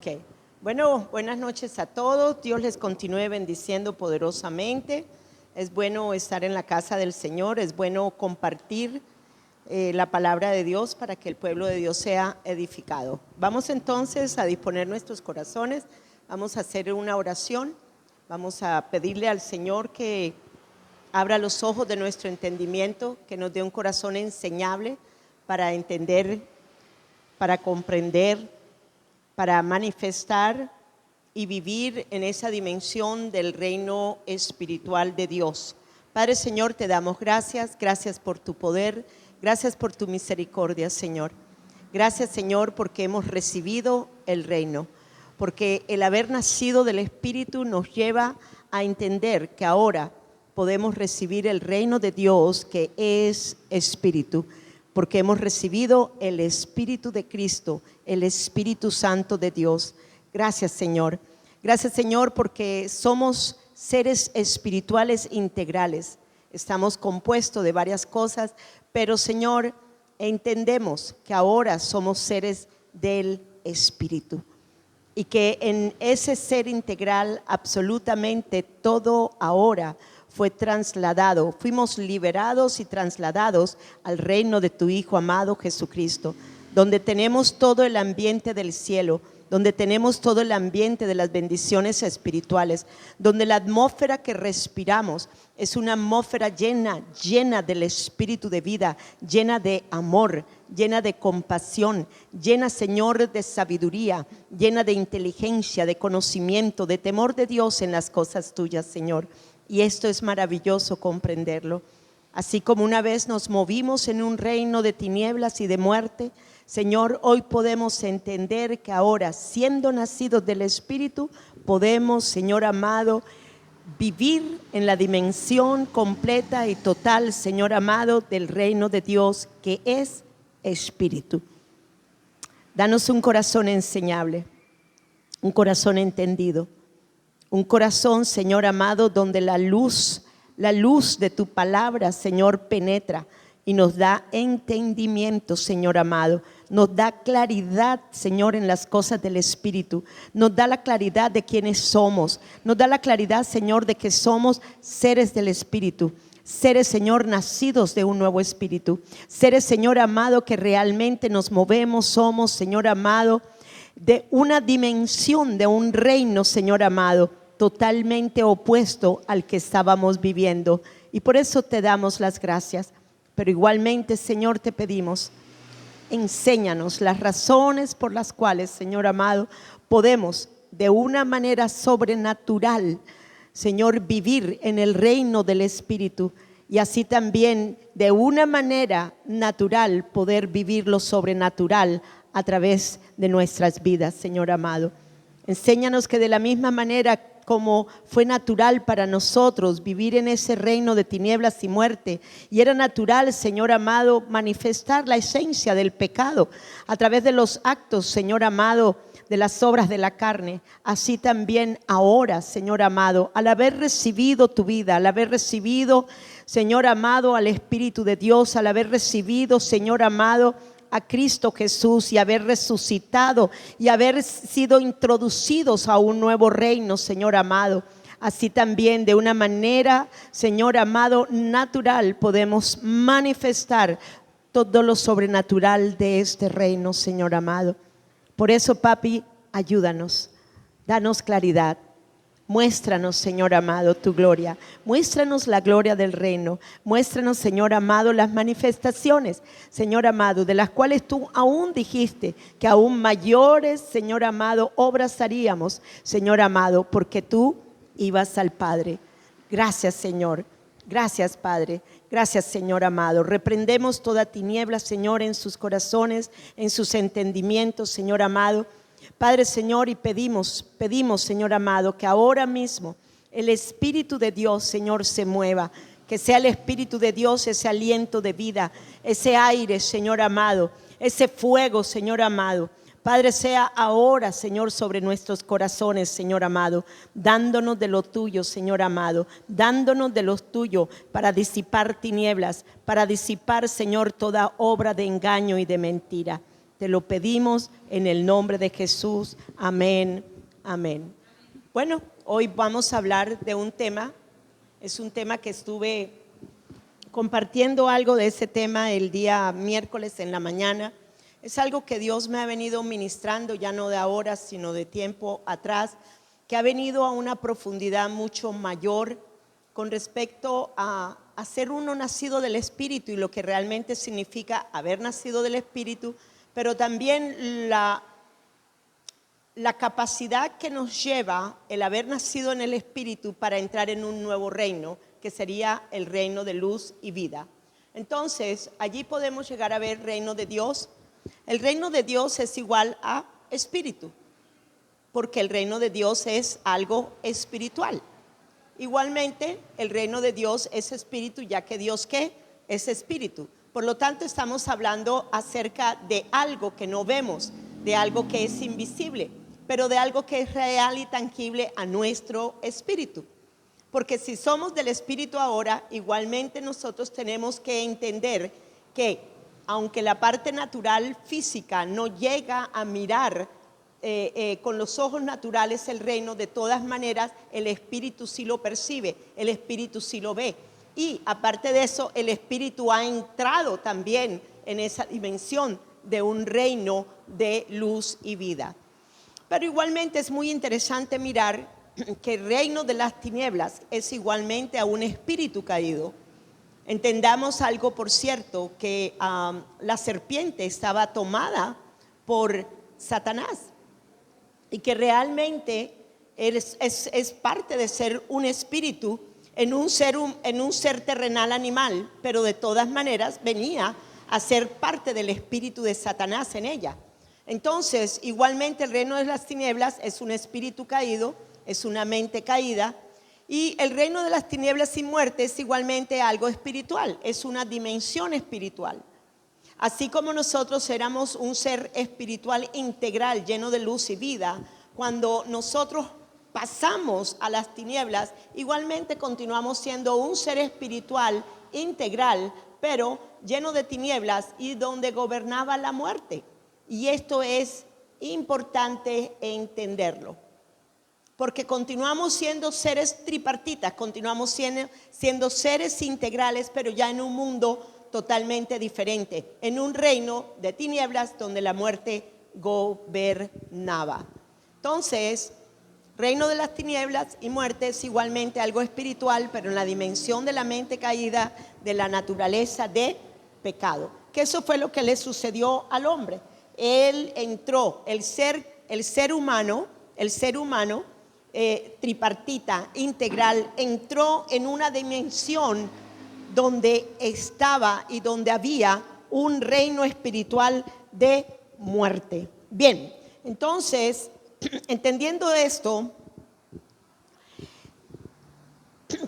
Ok, bueno, buenas noches a todos. Dios les continúe bendiciendo poderosamente. Es bueno estar en la casa del Señor, es bueno compartir la palabra de Dios para que el pueblo de Dios sea edificado. Vamos entonces a disponer nuestros corazones, vamos a hacer una oración, vamos a pedirle al Señor que abra los ojos de nuestro entendimiento, que nos dé un corazón enseñable para entender, para comprender, para manifestar y vivir en esa dimensión del reino espiritual de Dios. Padre Señor, te damos gracias, gracias por tu poder, gracias por tu misericordia, Señor. Gracias, Señor, porque hemos recibido el reino, porque el haber nacido del Espíritu nos lleva a entender que ahora podemos recibir el reino de Dios, que es Espíritu, porque hemos recibido el Espíritu de Cristo, el Espíritu Santo de Dios. Gracias, Señor. Gracias, Señor, porque somos seres espirituales integrales. Estamos compuestos de varias cosas, pero, Señor, entendemos que ahora somos seres del Espíritu y que en ese ser integral absolutamente todo ahora fue trasladado, fuimos liberados y trasladados al reino de tu Hijo amado Jesucristo, donde tenemos todo el ambiente del cielo, donde tenemos todo el ambiente de las bendiciones espirituales, donde la atmósfera que respiramos es una atmósfera llena del espíritu de vida, llena de amor, llena de compasión, llena, Señor, de sabiduría, llena de inteligencia, de conocimiento, de temor de Dios en las cosas tuyas, Señor. Y esto es maravilloso comprenderlo. Así como una vez nos movimos en un reino de tinieblas y de muerte, Señor, hoy podemos entender que ahora, siendo nacidos del Espíritu, podemos, Señor amado, vivir en la dimensión completa y total, Señor amado, del reino de Dios, que es Espíritu. Danos un corazón enseñable, un corazón entendido. Un corazón, Señor amado, donde la luz de tu palabra, Señor, penetra y nos da entendimiento, Señor amado. Nos da claridad, Señor, en las cosas del Espíritu. Nos da la claridad de quiénes somos. Nos da la claridad, Señor, de que somos seres del Espíritu. Seres, Señor, nacidos de un nuevo Espíritu. Seres, Señor amado, que realmente nos movemos, somos, Señor amado, de una dimensión, de un reino, Señor amado, totalmente opuesto al que estábamos viviendo. Y por eso te damos las gracias. Pero igualmente, Señor, te pedimos, enséñanos las razones por las cuales, Señor amado, podemos de una manera sobrenatural, Señor, vivir en el reino del Espíritu. Y así también de una manera natural poder vivir lo sobrenatural a través de nuestras vidas, Señor amado. Enséñanos que de la misma manera como fue natural para nosotros vivir en ese reino de tinieblas y muerte, y era natural, Señor amado, manifestar la esencia del pecado a través de los actos, Señor amado, de las obras de la carne, así también ahora, Señor amado, al haber recibido tu vida, al haber recibido, Señor amado, al Espíritu de Dios, al haber recibido, Señor amado, a Cristo Jesús y haber resucitado y haber sido introducidos a un nuevo reino, Señor amado. Así también de una manera, Señor amado, natural podemos manifestar todo lo sobrenatural de este reino, Señor amado. Por eso, papi, ayúdanos, danos claridad. Muéstranos, Señor amado, tu gloria. Muéstranos la gloria del reino. Muéstranos, Señor amado, las manifestaciones, Señor amado, de las cuales tú aún dijiste que aún mayores, Señor amado, obras haríamos, Señor amado, porque tú ibas al Padre. Gracias, Señor. Gracias, Padre. Gracias, Señor amado. Reprendemos toda tiniebla, Señor, en sus corazones, en sus entendimientos, Señor amado. Padre, Señor, y pedimos, Señor amado, que ahora mismo el Espíritu de Dios, Señor, se mueva, que sea el Espíritu de Dios ese aliento de vida, ese aire, Señor amado, ese fuego, Señor amado. Padre, sea ahora, Señor, sobre nuestros corazones, Señor amado, dándonos de lo tuyo, Señor amado, dándonos de lo tuyo para disipar tinieblas, para disipar, Señor, toda obra de engaño y de mentira. Te lo pedimos en el nombre de Jesús. Amén, amén. Bueno, hoy vamos a hablar de un tema. Es un tema que estuve compartiendo algo de ese tema el día miércoles en la mañana. Es algo que Dios me ha venido ministrando, ya no de ahora, sino de tiempo atrás, que ha venido a una profundidad mucho mayor con respecto a ser uno nacido del Espíritu y lo que realmente significa haber nacido del Espíritu, pero también la capacidad que nos lleva el haber nacido en el Espíritu para entrar en un nuevo reino, que sería el reino de luz y vida. Entonces, allí podemos llegar a ver reino de Dios. El reino de Dios es igual a espíritu, porque el reino de Dios es algo espiritual. Igualmente, el reino de Dios es espíritu, ya que Dios, ¿qué? Es espíritu. Por lo tanto, estamos hablando acerca de algo que no vemos, de algo que es invisible, pero de algo que es real y tangible a nuestro espíritu. Porque si somos del espíritu ahora, igualmente nosotros tenemos que entender que aunque la parte natural física no llega a mirar con los ojos naturales el reino, de todas maneras el espíritu sí lo percibe, el espíritu sí lo ve. Y aparte de eso, el espíritu ha entrado también en esa dimensión de un reino de luz y vida. Pero igualmente es muy interesante mirar que el reino de las tinieblas es igualmente a un espíritu caído. Entendamos algo, por cierto, que la serpiente estaba tomada por Satanás y que realmente es parte de ser un espíritu en un ser terrenal animal, pero de todas maneras venía a ser parte del espíritu de Satanás en ella. Entonces, igualmente el reino de las tinieblas es un espíritu caído, es una mente caída, y el reino de las tinieblas y muerte es igualmente algo espiritual, es una dimensión espiritual. Así como nosotros éramos un ser espiritual integral, lleno de luz y vida, cuando nosotros pasamos a las tinieblas, igualmente continuamos siendo un ser espiritual integral, pero lleno de tinieblas y donde gobernaba la muerte. Y esto es importante entenderlo, porque continuamos siendo seres tripartitas, continuamos siendo seres integrales, pero ya en un mundo totalmente diferente, en un reino de tinieblas donde la muerte gobernaba. Entonces, reino de las tinieblas y muerte es igualmente algo espiritual, pero en la dimensión de la mente caída, de la naturaleza de pecado. Que eso fue lo que le sucedió al hombre. Él entró, el ser humano, tripartita, integral, entró en una dimensión donde estaba y donde había un reino espiritual de muerte. Bien, entonces, entendiendo esto,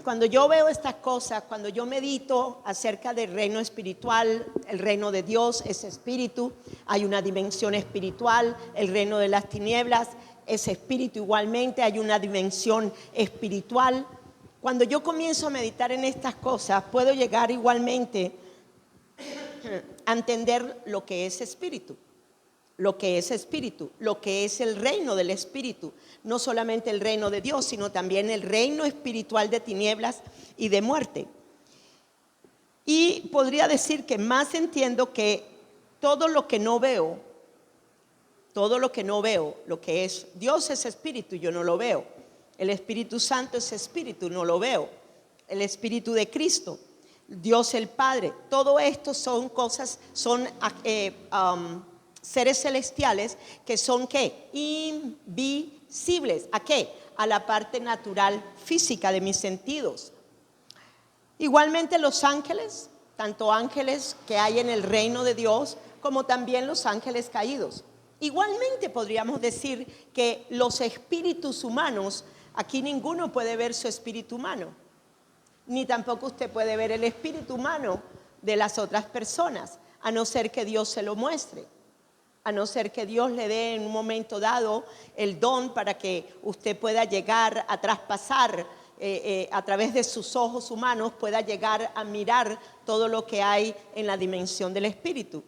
cuando yo veo estas cosas, cuando yo medito acerca del reino espiritual, el reino de Dios es espíritu, hay una dimensión espiritual, el reino de las tinieblas es espíritu igualmente, hay una dimensión espiritual. Cuando yo comienzo a meditar en estas cosas, puedo llegar igualmente a entender lo que es espíritu. Lo que es espíritu, lo que es el reino del espíritu, no solamente el reino de Dios, sino también el reino espiritual de tinieblas y de muerte. Y podría decir que más entiendo que todo lo que no veo, lo que es Dios es espíritu, yo no lo veo. El Espíritu Santo es espíritu, no lo veo. El Espíritu de Cristo, Dios el Padre, todo esto son cosas, son seres celestiales que son ¿qué? Invisibles. ¿A qué? A la parte natural física de mis sentidos. Igualmente los ángeles, tanto ángeles que hay en el reino de Dios como también los ángeles caídos. Igualmente podríamos decir que los espíritus humanos, aquí ninguno puede ver su espíritu humano, ni tampoco usted puede ver el espíritu humano de las otras personas, a no ser que Dios se lo muestre. A no ser que Dios le dé en un momento dado el don para que usted pueda llegar a traspasar a través de sus ojos humanos, pueda llegar a mirar todo lo que hay en la dimensión del espíritu.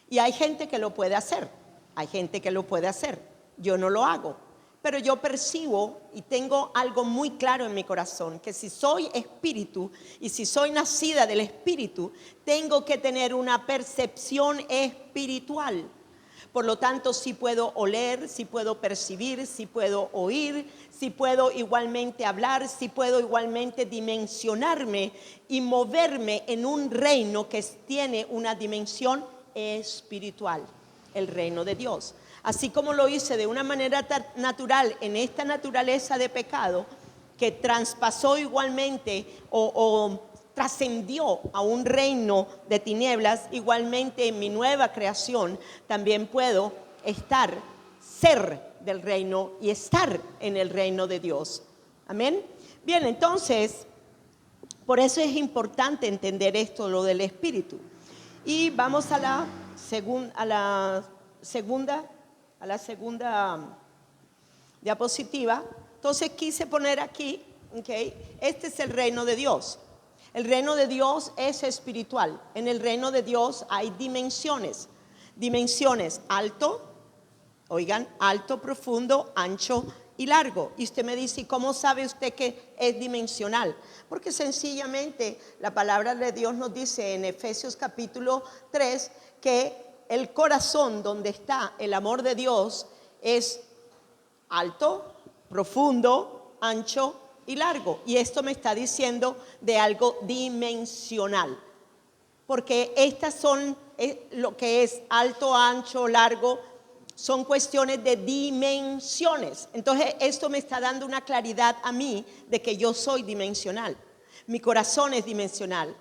Y hay gente que lo puede hacer. Hay gente que lo puede hacer, yo no lo hago. Pero yo percibo y tengo algo muy claro en mi corazón, que si soy espíritu y si soy nacida del espíritu, tengo que tener una percepción espiritual. Por lo tanto, sí puedo oler, sí puedo percibir, sí puedo oír, sí puedo igualmente hablar, sí puedo igualmente dimensionarme y moverme en un reino que tiene una dimensión espiritual, el reino de Dios. Así como lo hice de una manera natural en esta naturaleza de pecado, que traspasó igualmente o trascendió a un reino de tinieblas, igualmente en mi nueva creación también puedo ser del reino y estar en el reino de Dios. Amén. Bien, entonces, por eso es importante entender esto, lo del espíritu. Y vamos a la segunda diapositiva. Entonces quise poner aquí, este es el reino de Dios. El reino de Dios es espiritual. En el reino de Dios hay dimensiones. Dimensiones alto, profundo, ancho y largo. Y usted me dice, ¿cómo sabe usted que es dimensional? Porque sencillamente la palabra de Dios nos dice en Efesios capítulo 3 que el corazón donde está el amor de Dios es alto, profundo, ancho y largo. Y esto me está diciendo de algo dimensional. Porque estas son lo que es alto, ancho, largo, son cuestiones de dimensiones. Entonces esto me está dando una claridad a mí de que yo soy dimensional. Mi corazón es dimensional.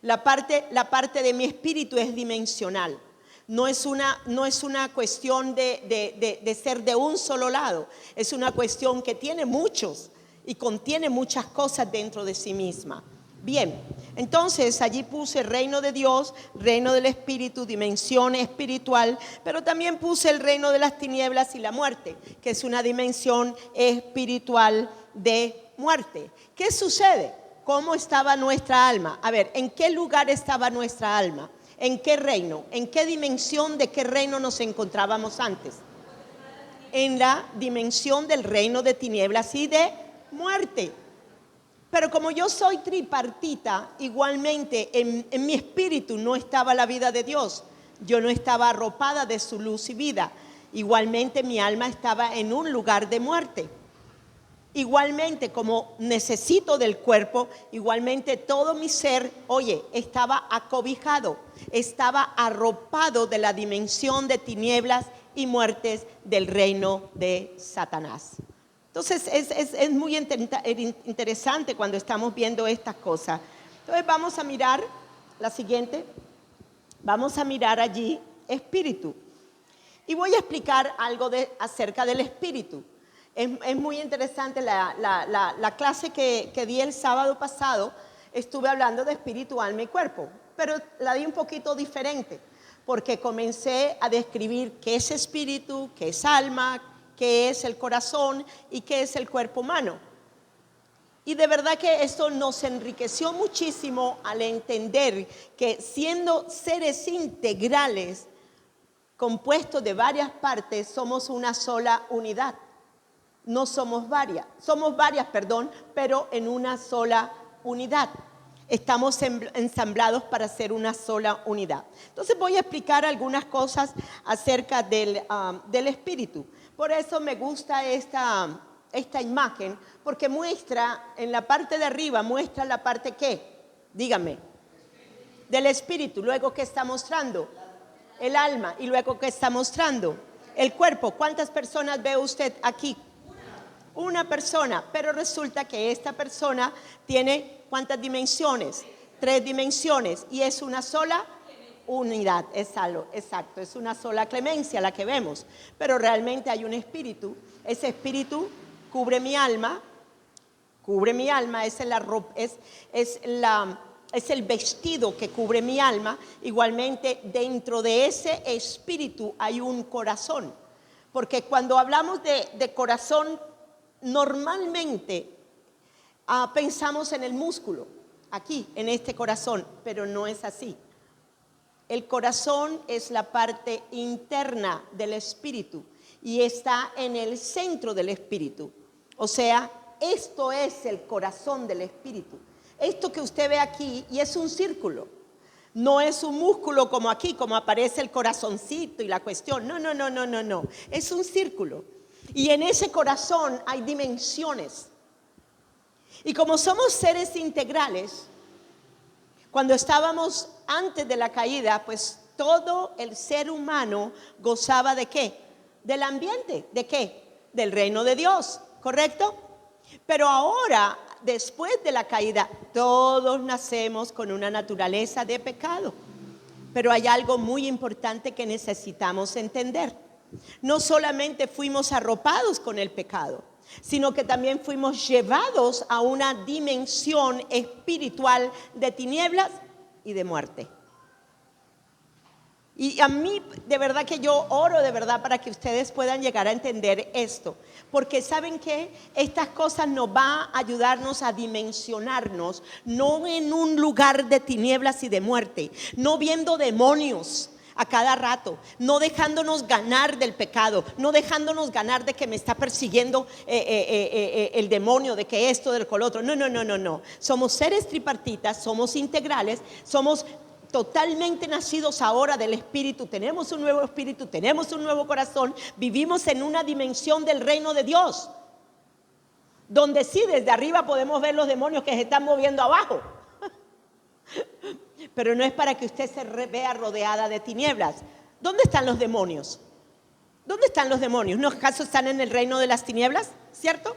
La parte de mi espíritu es dimensional. No es una cuestión de ser de un solo lado. Es una cuestión que tiene muchos y contiene muchas cosas dentro de sí misma. Bien, entonces allí puse reino de Dios, reino del espíritu, dimensión espiritual, pero también puse el reino de las tinieblas y la muerte, que es una dimensión espiritual de muerte. ¿Qué sucede? ¿Cómo estaba nuestra alma? A ver, ¿en qué lugar estaba nuestra alma? ¿En qué reino? ¿En qué dimensión de qué reino nos encontrábamos antes? En la dimensión del reino de tinieblas y de muerte. Pero como yo soy tripartita, igualmente en mi espíritu no estaba la vida de Dios. Yo no estaba arropada de su luz y vida. Igualmente mi alma estaba en un lugar de muerte. Igualmente, como necesito del cuerpo, igualmente todo mi ser, estaba acobijado, estaba arropado de la dimensión de tinieblas y muertes del reino de Satanás. Entonces es muy interesante cuando estamos viendo estas cosas. Entonces vamos a mirar la siguiente. Vamos a mirar allí espíritu. Y voy a explicar algo acerca del espíritu. Es muy interesante la clase que di el sábado pasado. Estuve hablando de espíritu, alma y cuerpo, pero la di un poquito diferente, porque comencé a describir qué es espíritu, qué es alma, qué es el corazón y qué es el cuerpo humano. Y de verdad que esto nos enriqueció muchísimo al entender que siendo seres integrales, compuestos de varias partes, somos una sola unidad. No somos varias, pero en una sola unidad. Estamos ensamblados para ser una sola unidad. Entonces voy a explicar algunas cosas acerca del espíritu. Por eso me gusta esta imagen, porque muestra, en la parte de arriba, muestra la parte ¿qué? Dígame. Del espíritu. Luego, ¿qué está mostrando? El alma. Y luego, ¿qué está mostrando? El cuerpo. ¿Cuántas personas ve usted aquí? Una persona, pero resulta que esta persona tiene ¿cuántas dimensiones? 3 dimensiones y es una sola unidad, exacto, es una sola clemencia la que vemos, pero realmente hay un espíritu. Ese espíritu cubre mi alma, es el vestido que cubre mi alma. Igualmente dentro de ese espíritu hay un corazón, porque cuando hablamos de corazón normalmente pensamos en el músculo, aquí, en este corazón, pero no es así. El corazón es la parte interna del espíritu y está en el centro del espíritu. O sea, esto es el corazón del espíritu. Esto que usted ve aquí, y es un círculo. No es un músculo como aquí, como aparece el corazoncito y la cuestión. No. Es un círculo. Y en ese corazón hay dimensiones. Y como somos seres integrales, cuando estábamos antes de la caída, pues todo el ser humano gozaba ¿de qué? Del ambiente. ¿De qué? Del reino de Dios, ¿correcto? Pero ahora, después de la caída, todos nacemos con una naturaleza de pecado. Pero hay algo muy importante que necesitamos entender. No solamente fuimos arropados con el pecado, sino que también fuimos llevados a una dimensión espiritual de tinieblas y de muerte. Y a mí, de verdad que yo oro de verdad para que ustedes puedan llegar a entender esto. Porque ¿saben qué? Estas cosas nos van a ayudarnos a dimensionarnos, no en un lugar de tinieblas y de muerte, no viendo demonios a cada rato, no dejándonos ganar del pecado, no dejándonos ganar de que me está persiguiendo el demonio, de que esto, del otro. No. Somos seres tripartitas, somos integrales, somos totalmente nacidos ahora del Espíritu, tenemos un nuevo espíritu, tenemos un nuevo corazón, vivimos en una dimensión del reino de Dios, donde sí desde arriba podemos ver los demonios que se están moviendo abajo, pero no es para que usted se vea rodeada de tinieblas. ¿Dónde están los demonios? ¿Dónde están los demonios? ¿No acaso están en el reino de las tinieblas? ¿Cierto?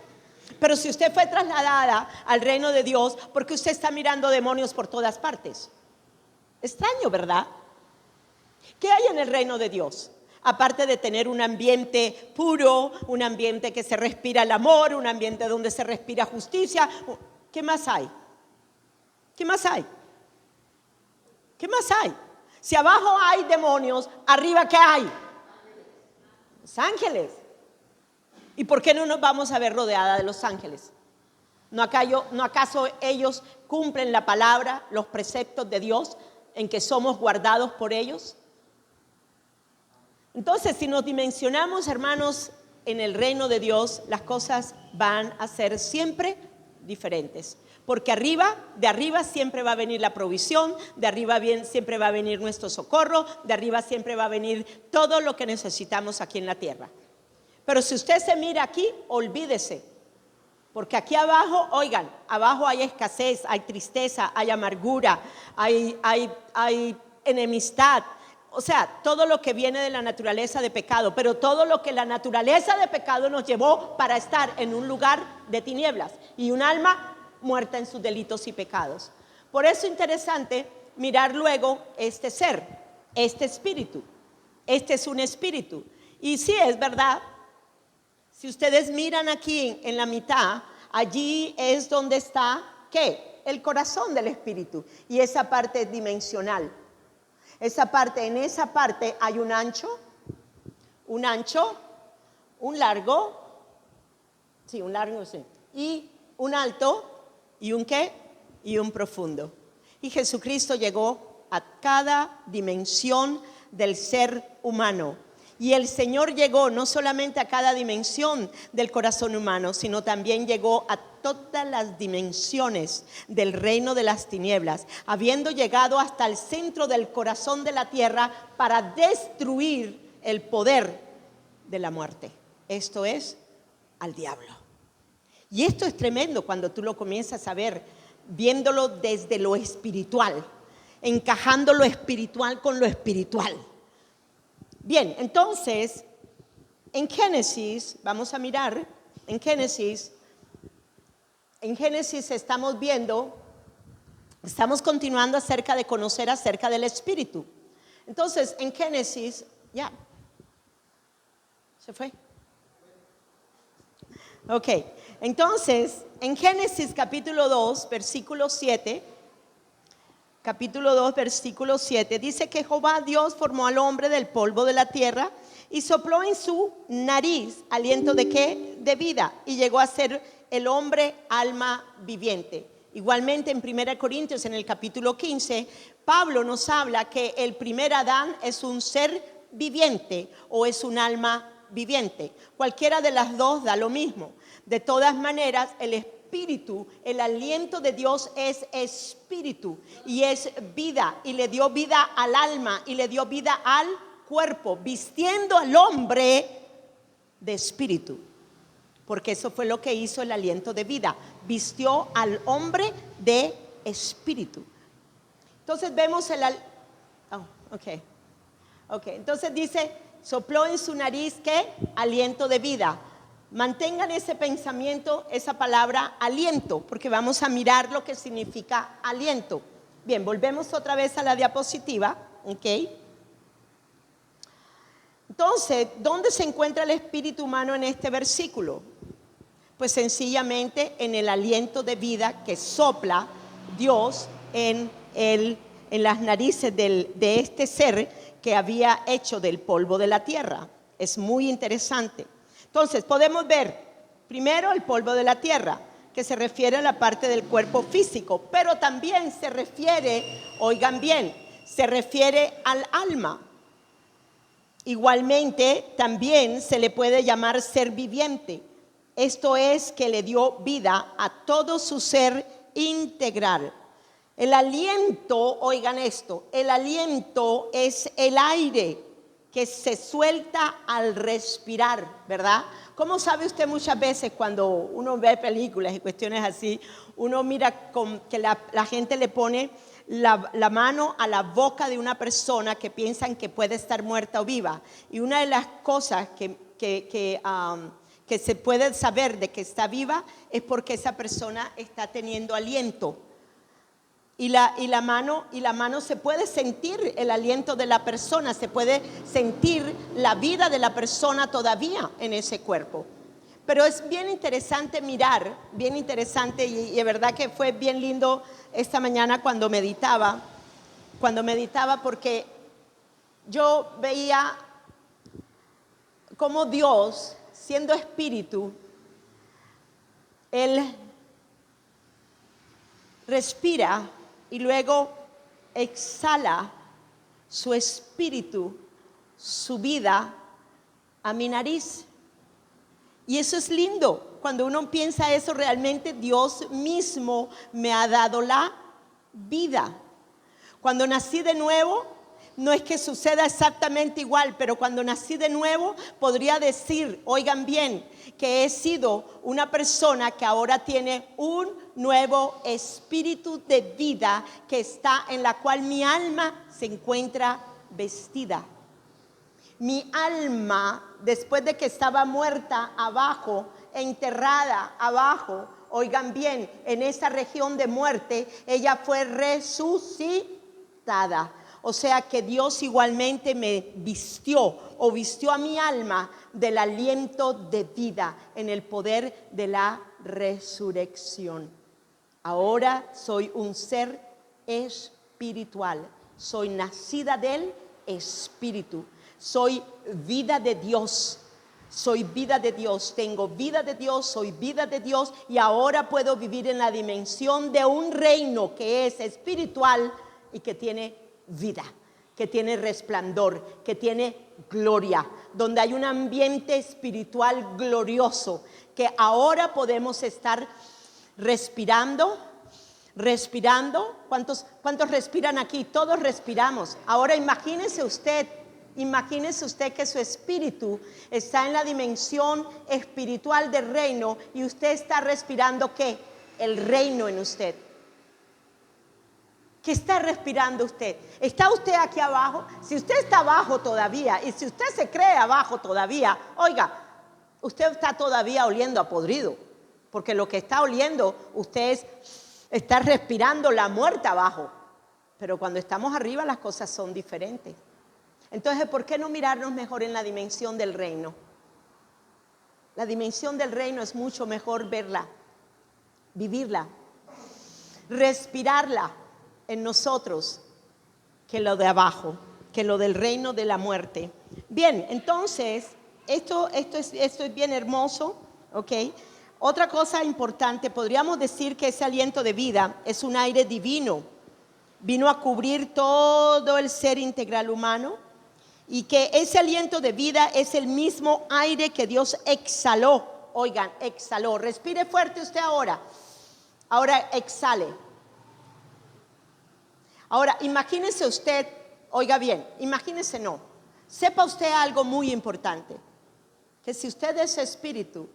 Pero si usted fue trasladada al reino de Dios, ¿por qué usted está mirando demonios por todas partes? Extraño, ¿verdad? ¿Qué hay en el reino de Dios? Aparte de tener un ambiente puro, un ambiente que se respira el amor, un ambiente donde se respira justicia. ¿Qué más hay? ¿Qué más hay? ¿Qué más hay? Si abajo hay demonios, ¿arriba qué hay? Los ángeles. ¿Y por qué no nos vamos a ver rodeada de los ángeles? ¿No acaso ellos cumplen la palabra, los preceptos de Dios, en que somos guardados por ellos? Entonces, si nos dimensionamos, hermanos, en el reino de Dios, las cosas van a ser siempre diferentes. Porque de arriba siempre va a venir la provisión, de arriba siempre va a venir nuestro socorro, de arriba siempre va a venir todo lo que necesitamos aquí en la tierra. Pero si usted se mira aquí, olvídese. Porque aquí abajo, oigan, abajo hay escasez, hay tristeza, hay amargura, hay enemistad. O sea, todo lo que viene de la naturaleza de pecado, pero todo lo que la naturaleza de pecado nos llevó para estar en un lugar de tinieblas y un alma muerta en sus delitos y pecados. Por eso es interesante mirar luego este ser, este espíritu. Este es un espíritu. Y sí, es verdad. Si ustedes miran aquí en la mitad, allí es donde está, ¿qué? El corazón del espíritu. Y esa parte es dimensional. En esa parte hay un ancho, un largo, sí, y un alto, y un ¿qué? Y un profundo. Y Jesucristo llegó a cada dimensión del ser humano. Y el Señor llegó no solamente a cada dimensión del corazón humano, sino también llegó a todas las dimensiones del reino de las tinieblas, habiendo llegado hasta el centro del corazón de la tierra para destruir el poder de la muerte. Esto es, al diablo. Y esto es tremendo cuando tú lo comienzas a ver, viéndolo desde lo espiritual, encajando lo espiritual con lo espiritual. Bien, entonces, en Génesis, vamos a mirar, en Génesis estamos continuando acerca de conocer acerca del Espíritu. Entonces, en Génesis, ¿se fue? Ok, entonces, en Génesis capítulo 2, versículo 7, dice que Jehová Dios formó al hombre del polvo de la tierra y sopló en su nariz aliento ¿de qué? De vida, y llegó a ser el hombre alma viviente. Igualmente en 1 Corintios, en el capítulo 15, Pablo nos habla que el primer Adán es un ser viviente o es un alma viviente. Cualquiera de las dos da lo mismo. De todas maneras, el espíritu, el aliento de Dios es espíritu y es vida, y le dio vida al alma y le dio vida al cuerpo, vistiendo al hombre de espíritu. Porque eso fue lo que hizo el aliento de vida. Vistió al hombre de espíritu. Entonces vemos entonces dice, sopló en su nariz, ¿qué? Aliento de vida. Mantengan ese pensamiento, esa palabra aliento, porque vamos a mirar lo que significa aliento. Bien, volvemos otra vez a la diapositiva, ¿ok? Entonces, ¿dónde se encuentra el espíritu humano en este versículo? Pues sencillamente en el aliento de vida que sopla Dios en las narices de este ser que había hecho del polvo de la tierra. Es muy interesante. Entonces podemos ver primero el polvo de la tierra, que se refiere a la parte del cuerpo físico, pero también se refiere, oigan bien, se refiere al alma. Igualmente también se le puede llamar ser viviente. Esto es que le dio vida a todo su ser integral. El aliento, oigan esto, el aliento es el aire que se suelta al respirar, ¿verdad? ¿Cómo sabe usted muchas veces cuando uno ve películas y cuestiones así, uno mira que la gente le pone la mano a la boca de una persona que piensan que puede estar muerta o viva? Y una de las cosas que se puede saber de que está viva es porque esa persona está teniendo aliento. Y la mano se puede sentir el aliento de la persona, se puede sentir la vida de la persona todavía en ese cuerpo. Pero es bien interesante mirar, bien interesante, y de verdad que fue bien lindo esta mañana cuando meditaba, porque yo veía cómo Dios, siendo espíritu, Él respira y luego exhala su espíritu, su vida a mi nariz. Y eso es lindo. Cuando uno piensa eso, realmente Dios mismo me ha dado la vida. Cuando nací de nuevo, no es que suceda exactamente igual, pero cuando nací de nuevo, podría decir, oigan bien, que he sido una persona que ahora tiene un nuevo espíritu de vida que está en la cual mi alma se encuentra vestida. Mi alma, después de que estaba muerta abajo, enterrada abajo, oigan bien, en esa región de muerte, ella fue resucitada. O sea que Dios igualmente me vistió a mi alma del aliento de vida en el poder de la resurrección. Ahora soy un ser espiritual, soy nacida del Espíritu, soy vida de Dios. Soy vida de Dios, tengo vida de Dios, soy vida de Dios, y ahora puedo vivir en la dimensión de un reino que es espiritual y que tiene vida, que tiene resplandor, que tiene gloria, donde hay un ambiente espiritual glorioso, que ahora podemos estar respirando. ¿Cuántos respiran aquí? Todos respiramos. Ahora imagínese usted que su espíritu está en la dimensión espiritual del reino y usted está respirando ¿qué? El reino en usted. ¿Qué está respirando usted? ¿Está usted aquí abajo? Si usted está abajo todavía y si usted se cree abajo todavía, oiga, usted está todavía oliendo a podrido, porque lo que está oliendo usted está respirando la muerte abajo. Pero cuando estamos arriba las cosas son diferentes. Entonces, ¿por qué no mirarnos mejor en la dimensión del reino? La dimensión del reino es mucho mejor verla, vivirla, respirarla en nosotros que lo de abajo, que lo del reino de la muerte. Bien, entonces, esto es bien hermoso, ¿ok? Otra cosa importante, podríamos decir que ese aliento de vida es un aire divino. Vino a cubrir todo el ser integral humano y que ese aliento de vida es el mismo aire que Dios exhaló. Oigan, exhaló. Respire fuerte usted ahora. Ahora exhale. Ahora imagínese usted, oiga bien, imagínese no. Sepa usted algo muy importante. Que si usted es espíritu,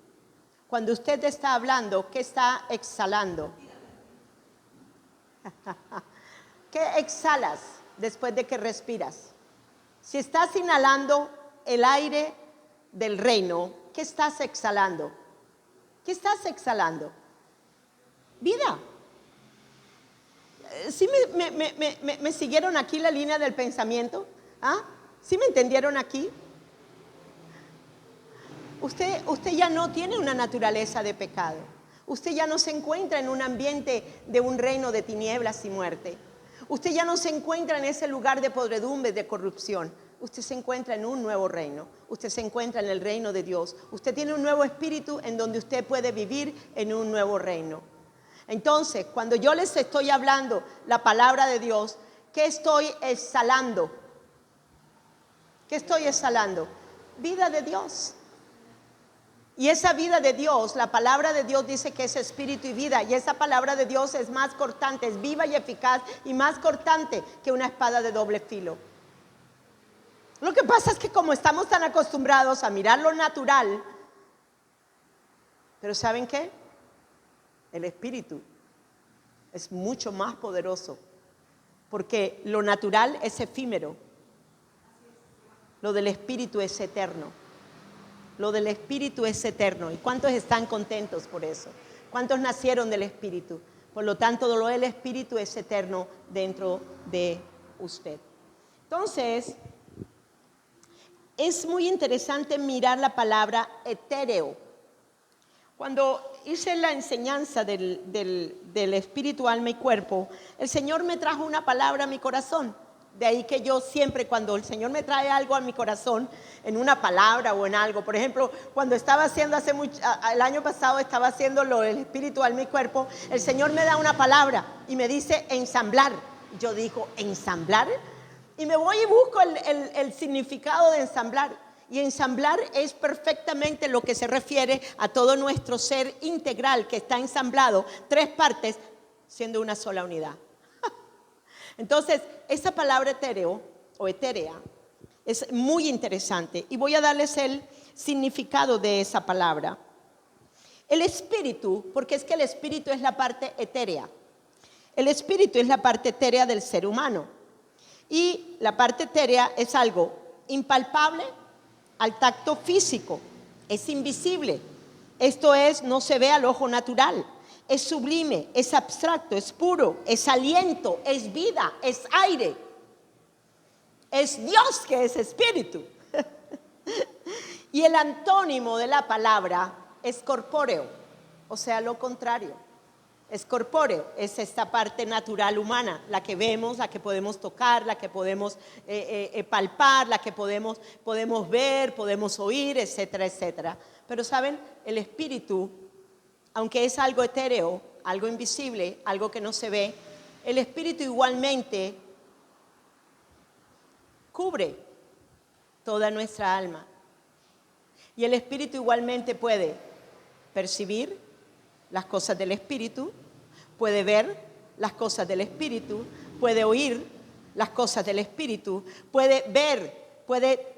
cuando usted está hablando, ¿qué está exhalando? ¿Qué exhalas después de que respiras? Si estás inhalando el aire del reino, ¿qué estás exhalando? ¿Qué estás exhalando? Vida. ¿Sí me siguieron aquí la línea del pensamiento? ¿Ah? ¿Sí me entendieron aquí? Usted ya no tiene una naturaleza de pecado. Usted ya no se encuentra en un ambiente de un reino de tinieblas y muerte. Usted ya no se encuentra en ese lugar de podredumbre, de corrupción. Usted se encuentra en un nuevo reino. Usted se encuentra en el reino de Dios. Usted tiene un nuevo espíritu en donde usted puede vivir en un nuevo reino. Entonces, cuando yo les estoy hablando la palabra de Dios, ¿qué estoy exhalando? ¿Qué estoy exhalando? Vida de Dios. Y esa vida de Dios, la palabra de Dios dice que es espíritu y vida. Y esa palabra de Dios es más cortante, es viva y eficaz y más cortante que una espada de doble filo. Lo que pasa es que como estamos tan acostumbrados a mirar lo natural, pero ¿saben qué? El espíritu es mucho más poderoso, porque lo natural es efímero, lo del espíritu es eterno. Lo del espíritu es eterno. ¿Y cuántos están contentos por eso? ¿Cuántos nacieron del espíritu? Por lo tanto, lo del espíritu es eterno dentro de usted. Entonces, es muy interesante mirar la palabra etéreo. Cuando hice la enseñanza del espíritu, alma y cuerpo, el Señor me trajo una palabra a mi corazón. De ahí que yo siempre, cuando el Señor me trae algo a mi corazón, en una palabra o en algo, por ejemplo, cuando estaba haciendo el año pasado estaba haciendo el espíritu, alma y cuerpo, el Señor me da una palabra y me dice ensamblar. Yo digo, ¿ensamblar? Y me voy y busco el significado de ensamblar. Y ensamblar es perfectamente lo que se refiere a todo nuestro ser integral que está ensamblado, 3 partes, siendo una sola unidad. Entonces, esa palabra etéreo o etérea es muy interesante y voy a darles el significado de esa palabra. El espíritu, porque es que el espíritu es la parte etérea. El espíritu es la parte etérea del ser humano y la parte etérea es algo impalpable al tacto físico, es invisible. Esto es, no se ve al ojo natural. Es sublime, es abstracto, es puro, es aliento, es vida, es aire. Es Dios que es espíritu. Y el antónimo de la palabra es corpóreo, o sea, lo contrario. Es corpóreo, es esta parte natural humana, la que vemos, la que podemos tocar, la que podemos palpar, la que podemos ver, podemos oír, etcétera, etcétera. Pero ¿saben? El espíritu, aunque es algo etéreo, algo invisible, algo que no se ve, el espíritu igualmente cubre toda nuestra alma. Y el espíritu igualmente puede percibir las cosas del espíritu, puede ver las cosas del espíritu, puede oír las cosas del espíritu, puede ver, puede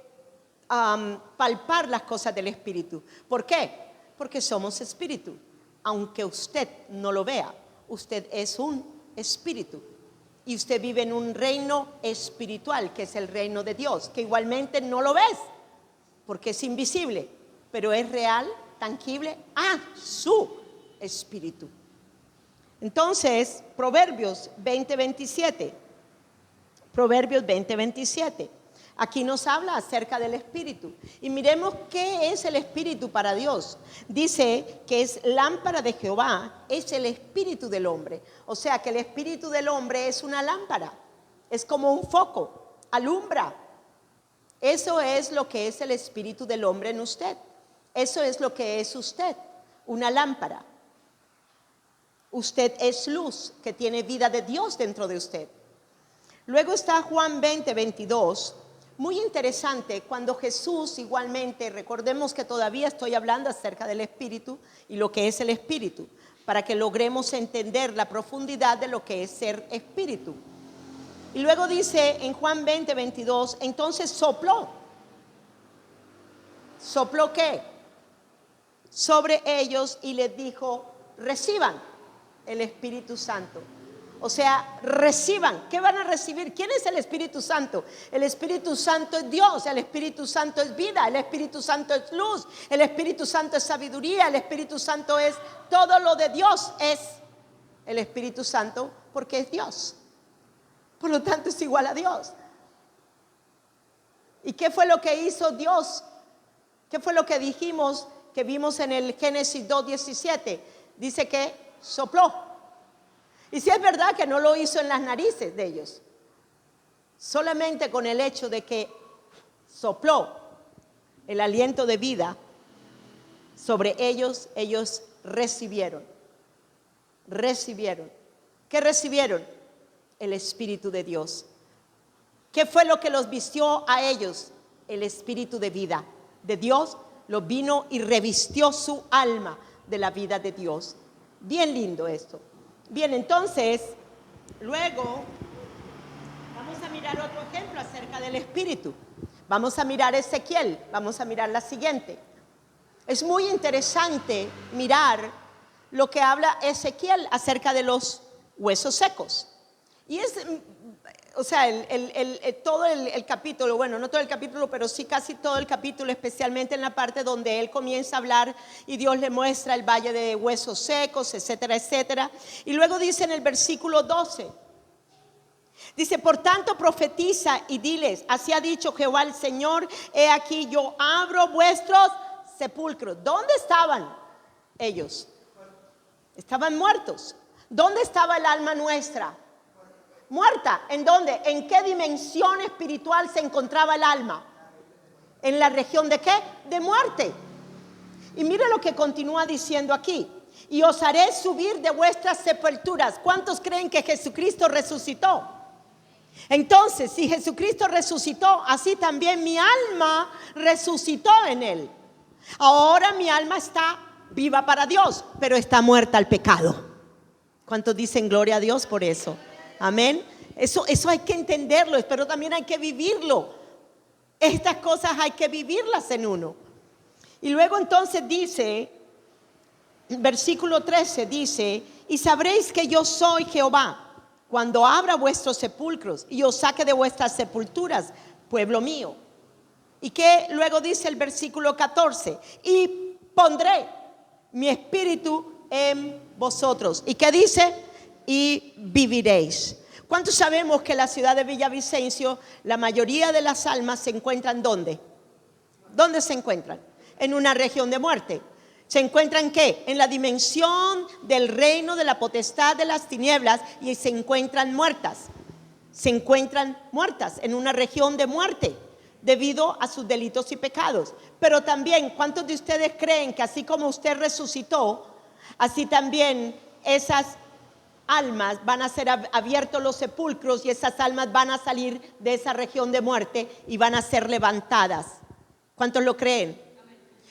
palpar las cosas del espíritu. ¿Por qué? Porque somos espíritu. Aunque usted no lo vea, usted es un espíritu y usted vive en un reino espiritual que es el reino de Dios, que igualmente no lo ves porque es invisible, pero es real, tangible a su espíritu. Entonces, Proverbios 20:27. Proverbios 20:27. Aquí nos habla acerca del espíritu. Y miremos qué es el espíritu para Dios. Dice que es lámpara de Jehová, es el espíritu del hombre. O sea que el espíritu del hombre es una lámpara. Es como un foco, alumbra. Eso es lo que es el espíritu del hombre en usted. Eso es lo que es usted. una lámpara. Usted es luz que tiene vida de Dios dentro de usted. Luego está Juan 20:22. Muy interesante, cuando Jesús igualmente, recordemos que todavía estoy hablando acerca del Espíritu y lo que es el Espíritu, para que logremos entender la profundidad de lo que es ser Espíritu. Y luego dice en Juan 20:22, entonces sopló. ¿Sopló qué? Sobre ellos y les dijo, reciban el Espíritu Santo. O sea, reciban. ¿Qué van a recibir? ¿Quién es el Espíritu Santo? El Espíritu Santo es Dios, el Espíritu Santo es vida, el Espíritu Santo es luz, el Espíritu Santo es sabiduría, el Espíritu Santo es todo lo de Dios, es el Espíritu Santo porque es Dios. Por lo tanto es igual a Dios. ¿Y qué fue lo que hizo Dios? ¿Qué fue lo que dijimos, que vimos en el Génesis 2:17? Dice que sopló. Y si es verdad que no lo hizo en las narices de ellos, solamente con el hecho de que sopló el aliento de vida sobre ellos, ellos recibieron. ¿Qué recibieron? El Espíritu de Dios. ¿Qué fue lo que los vistió a ellos? El Espíritu de vida de Dios lo vino y revistió su alma de la vida de Dios. Bien lindo esto. Bien, entonces, luego vamos a mirar otro ejemplo acerca del Espíritu. Vamos a mirar Ezequiel, vamos a mirar la siguiente. Es muy interesante mirar lo que habla Ezequiel acerca de los huesos secos. Y es, o sea, todo el capítulo, bueno, no todo el capítulo, pero sí casi todo el capítulo, especialmente en la parte donde él comienza a hablar y Dios le muestra el valle de huesos secos, etcétera, etcétera. Y luego dice en el versículo 12, dice, por tanto profetiza y diles, así ha dicho Jehová el Señor, he aquí yo abro vuestros sepulcros. ¿Dónde estaban ellos? Estaban muertos. ¿Dónde estaba el alma nuestra? Muerta. ¿En dónde? ¿En qué dimensión espiritual se encontraba el alma? ¿En la región de qué? De muerte. Y mire lo que continúa diciendo aquí. Y os haré subir de vuestras sepulturas. ¿Cuántos creen que Jesucristo resucitó? Entonces, si Jesucristo resucitó, así también mi alma resucitó en él. Ahora mi alma está viva para Dios, pero está muerta al pecado. ¿Cuántos dicen gloria a Dios por eso? Amén. Eso hay que entenderlo, pero también hay que vivirlo. Estas cosas hay que vivirlas en uno. Y luego entonces dice, versículo 13 dice, y sabréis que yo soy Jehová, cuando abra vuestros sepulcros y os saque de vuestras sepulturas, pueblo mío. Y que luego dice el versículo 14, y pondré mi espíritu en vosotros. ¿Y qué dice? Y viviréis. ¿Cuántos sabemos que la ciudad de Villavicencio, la mayoría de las almas se encuentran ¿dónde? ¿Dónde se encuentran? En una región de muerte. ¿Se encuentran qué? En la dimensión del reino de la potestad de las tinieblas y se encuentran muertas. Se encuentran muertas en una región de muerte debido a sus delitos y pecados. Pero también, ¿cuántos de ustedes creen que así como usted resucitó, así también esas almas van a ser abiertos los sepulcros y esas almas van a salir de esa región de muerte y van a ser levantadas? ¿Cuántos lo creen?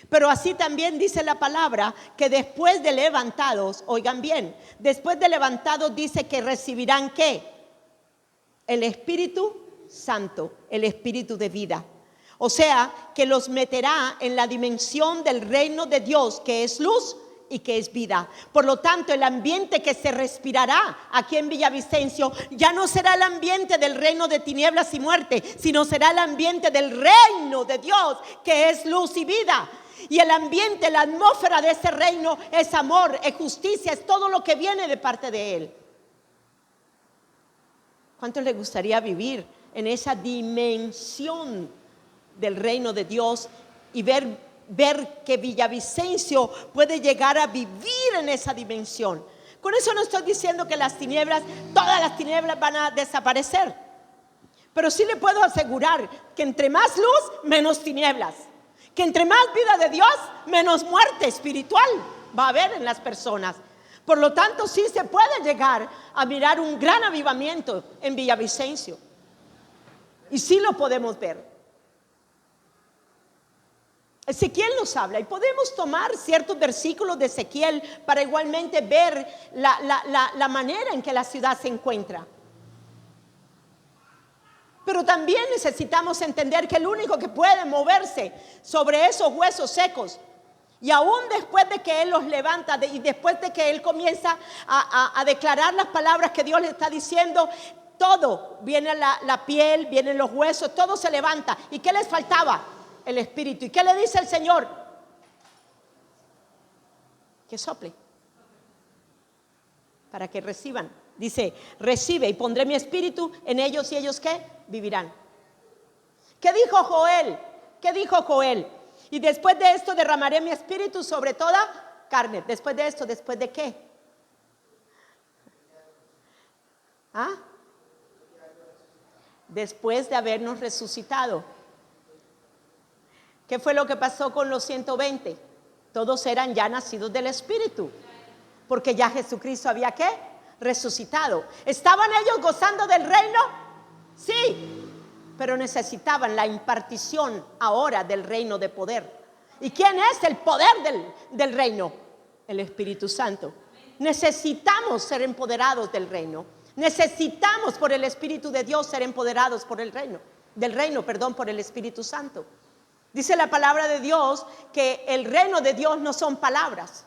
Pero así también dice la palabra que después de levantados, oigan bien, después de levantados dice que recibirán ¿qué? El Espíritu Santo, el Espíritu de vida. O sea, que los meterá en la dimensión del reino de Dios, que es luz y que es vida. Por lo tanto, el ambiente que se respirará aquí en Villavicencio ya no será el ambiente del reino de tinieblas y muerte, sino será el ambiente del reino de Dios, que es luz y vida. Y el ambiente, la atmósfera de ese reino es amor, es justicia, es todo lo que viene de parte de Él. ¿Cuántos les gustaría vivir en esa dimensión del reino de Dios y ver que Villavicencio puede llegar a vivir en esa dimensión? Con eso no estoy diciendo que las tinieblas, todas las tinieblas van a desaparecer, pero sí le puedo asegurar que entre más luz, menos tinieblas, que entre más vida de Dios, menos muerte espiritual. va a haber en las personas. Por lo tanto, sí se puede llegar a mirar un gran avivamiento en Villavicencio. Y sí lo podemos ver. Ezequiel nos habla y podemos tomar ciertos versículos de Ezequiel para igualmente ver la manera en que la ciudad se encuentra. Pero también necesitamos entender que el único que puede moverse sobre esos huesos secos, y aún después de que Él los levanta y después de que Él comienza a declarar las palabras que Dios le está diciendo, todo, viene la piel, vienen los huesos, todo se levanta. ¿Y qué les faltaba? El espíritu. ¿Y qué le dice el Señor? Que sople para que reciban. Dice, recibe y pondré mi espíritu en ellos y ellos ¿qué? Vivirán. ¿Qué dijo Joel? ¿Qué dijo Joel? Y después de esto derramaré mi espíritu sobre toda carne. Después de esto, ¿después de qué? ¿Ah? Después de habernos resucitado. ¿Qué fue lo que pasó con los 120? Todos eran ya nacidos del Espíritu, porque ya Jesucristo había ¿qué? Resucitado. ¿Estaban ellos gozando del reino? Sí, pero necesitaban la impartición ahora del reino de poder. ¿Y quién es el poder del reino? El Espíritu Santo. Necesitamos ser empoderados del reino. Necesitamos por el Espíritu de Dios ser empoderados por el reino, por el Espíritu Santo. Dice la palabra de Dios que el reino de Dios no son palabras.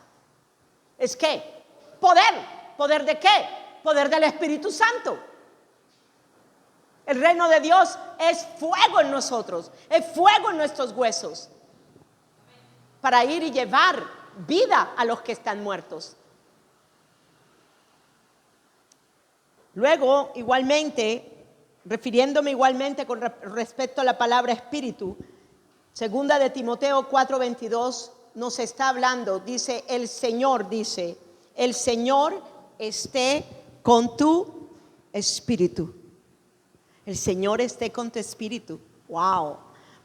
¿Es qué? Poder. ¿Poder de qué? Poder del Espíritu Santo. El reino de Dios es fuego en nosotros, es fuego en nuestros huesos, para ir y llevar vida a los que están muertos. Luego, igualmente, refiriéndome igualmente con respecto a la palabra espíritu, segunda de Timoteo 4:22 nos está hablando, dice, el Señor esté con tu espíritu. El Señor esté con tu espíritu. Wow.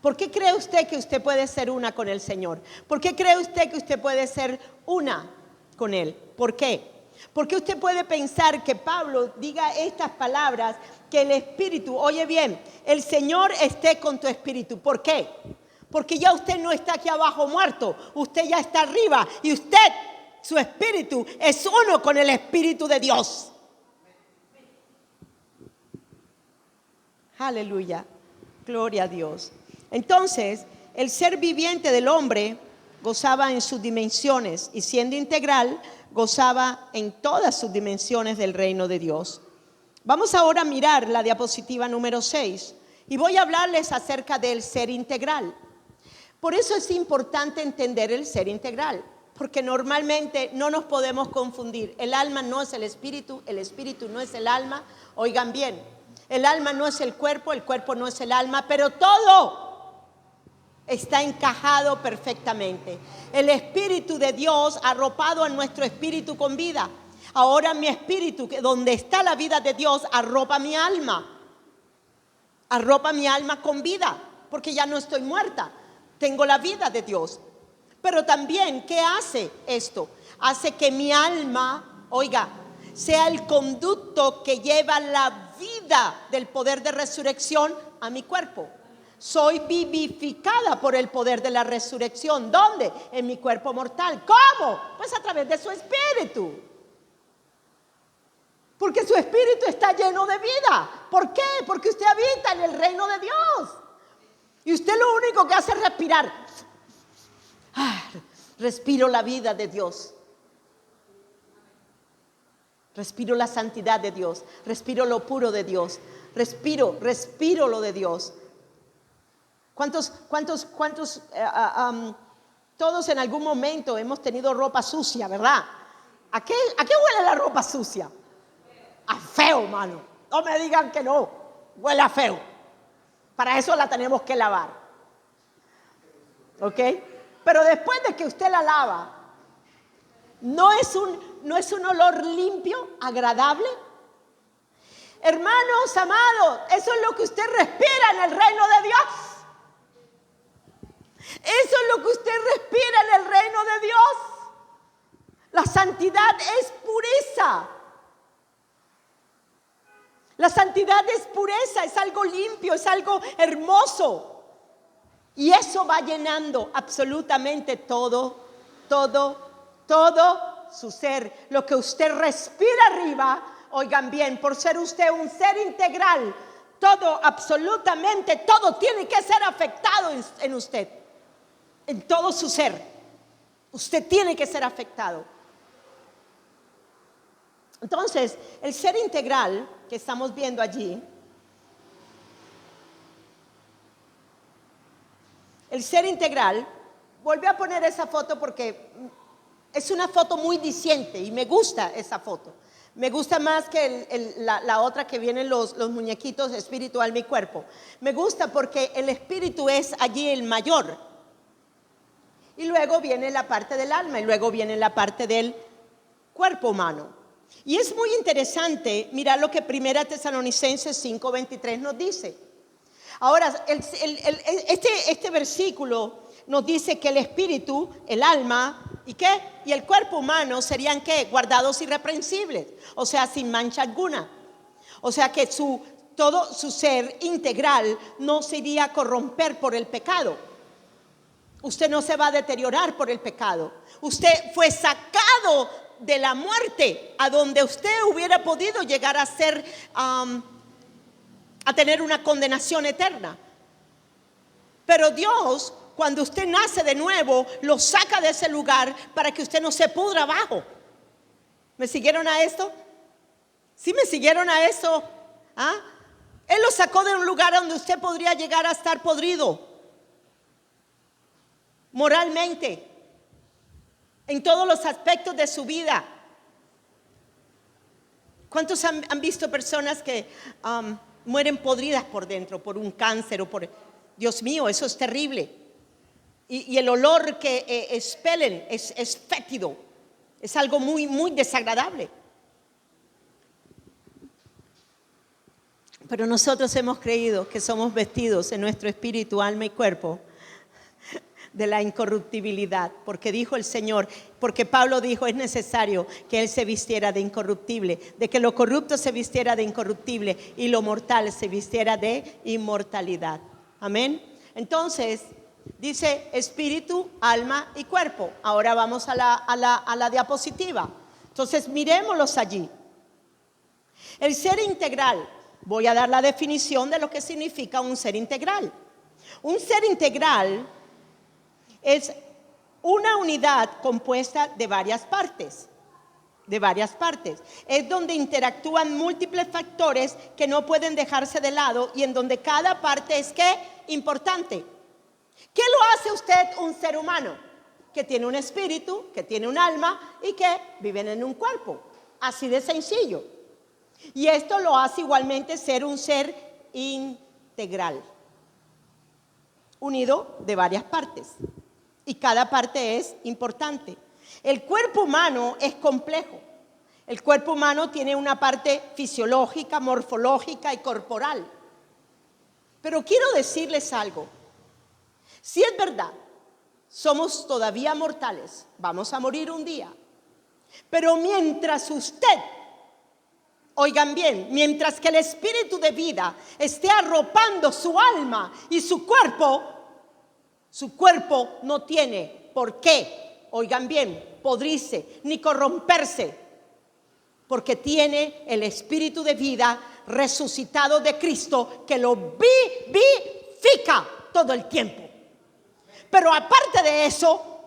¿Por qué cree usted que usted puede ser una con el Señor? ¿Por qué cree usted que usted puede ser una con Él? ¿Por qué? Porque usted puede pensar que Pablo diga estas palabras, que el espíritu, oye bien, el Señor esté con tu espíritu. ¿Por qué? Porque ya usted no está aquí abajo muerto, usted ya está arriba y usted, su espíritu, es uno con el Espíritu de Dios. Aleluya, gloria a Dios. Entonces, el ser viviente del hombre gozaba en sus dimensiones y siendo integral, gozaba en todas sus dimensiones del reino de Dios. Vamos ahora a mirar la diapositiva número 6 y voy a hablarles acerca del ser integral. Por eso es importante entender el ser integral, porque normalmente no nos podemos confundir. El alma no es el espíritu no es el alma. Oigan bien, el alma no es el cuerpo no es el alma, pero todo está encajado perfectamente. El Espíritu de Dios arropado en nuestro espíritu con vida. Ahora mi espíritu, donde está la vida de Dios, arropa mi alma con vida, porque ya no estoy muerta, tengo la vida de Dios. Pero también, ¿qué hace esto? Hace que mi alma, oiga, sea el conducto que lleva la vida del poder de resurrección a mi cuerpo. Soy vivificada por el poder de la resurrección. ¿Dónde? En mi cuerpo mortal. ¿Cómo? Pues a través de su espíritu. Porque su espíritu está lleno de vida. ¿Por qué? Porque usted habita en el reino de Dios. Y usted lo único que hace es respirar. Respiro la vida de Dios. Respiro la santidad de Dios. Respiro lo puro de Dios. Respiro lo de Dios. ¿Cuántos todos en algún momento hemos tenido ropa sucia, verdad? ¿A qué huele la ropa sucia? A feo, mano. No me digan que no, huele a feo. Para eso la tenemos que lavar. ¿Ok? Pero después de que usted la lava, ¿no es un olor limpio, agradable? Hermanos amados, eso es lo que usted respira en el reino de Dios. Eso es lo que usted respira en el reino de Dios. La santidad es pureza. La santidad es pureza, es algo limpio, es algo hermoso. Y eso va llenando absolutamente todo su ser. Lo que usted respira arriba, oigan bien, por ser usted un ser integral, todo, absolutamente todo tiene que ser afectado en usted, en todo su ser. Usted tiene que ser afectado. Entonces, el ser integral que estamos viendo allí, el ser integral, volví a poner esa foto porque es una foto muy diciente y me gusta esa foto. Me gusta más que la otra que vienen los muñequitos, espíritu, alma y cuerpo. Me gusta porque el espíritu es allí el mayor. Y luego viene la parte del alma y luego viene la parte del cuerpo humano. Y es muy interesante mirar lo que 1 Tesalonicenses 5:23 nos dice. Ahora, este versículo nos dice que el espíritu, el alma, ¿y qué? Y el cuerpo humano serían ¿qué? Guardados irreprensibles, o sea, sin mancha alguna. O sea que todo su ser integral no se iría a corromper por el pecado. Usted no se va a deteriorar por el pecado. Usted fue sacado de la muerte a donde usted hubiera podido llegar a ser, a tener una condenación eterna. Pero Dios, cuando usted nace de nuevo, lo saca de ese lugar para que usted no se pudra abajo. ¿Me siguieron a esto? ¿Sí me siguieron a eso? ¿Ah? Él lo sacó de un lugar donde usted podría llegar a estar podrido moralmente, en todos los aspectos de su vida. ¿Cuántos han visto personas que mueren podridas por dentro por un cáncer o por... Dios mío, eso es terrible. Y el olor que expelen es fétido. Es algo muy, muy desagradable. Pero nosotros hemos creído que somos vestidos en nuestro espíritu, alma y cuerpo de la incorruptibilidad, porque dijo el Señor, porque Pablo dijo, es necesario que Él se vistiera de incorruptible, de que lo corrupto se vistiera de incorruptible y lo mortal se vistiera de inmortalidad. Amén. Entonces, dice espíritu, alma y cuerpo. Ahora vamos a la diapositiva. Entonces, miremoslos allí. El ser integral, voy a dar la definición de lo que significa un ser integral. Un ser integral es una unidad compuesta de varias partes. Es donde interactúan múltiples factores que no pueden dejarse de lado y en donde cada parte es ¿qué? Importante. ¿Qué lo hace usted un ser humano? Que tiene un espíritu, que tiene un alma y que viven en un cuerpo. Así de sencillo. Y esto lo hace igualmente ser un ser integral, unido de varias partes. Y cada parte es importante. El cuerpo humano es complejo. El cuerpo humano tiene una parte fisiológica, morfológica y corporal. Pero quiero decirles algo. Si es verdad, somos todavía mortales, vamos a morir un día. Pero mientras usted, oigan bien, mientras que el espíritu de vida esté arropando su alma y su cuerpo no tiene por qué, oigan bien, podrirse ni corromperse, porque tiene el espíritu de vida resucitado de Cristo que lo vivifica todo el tiempo. Pero aparte de eso,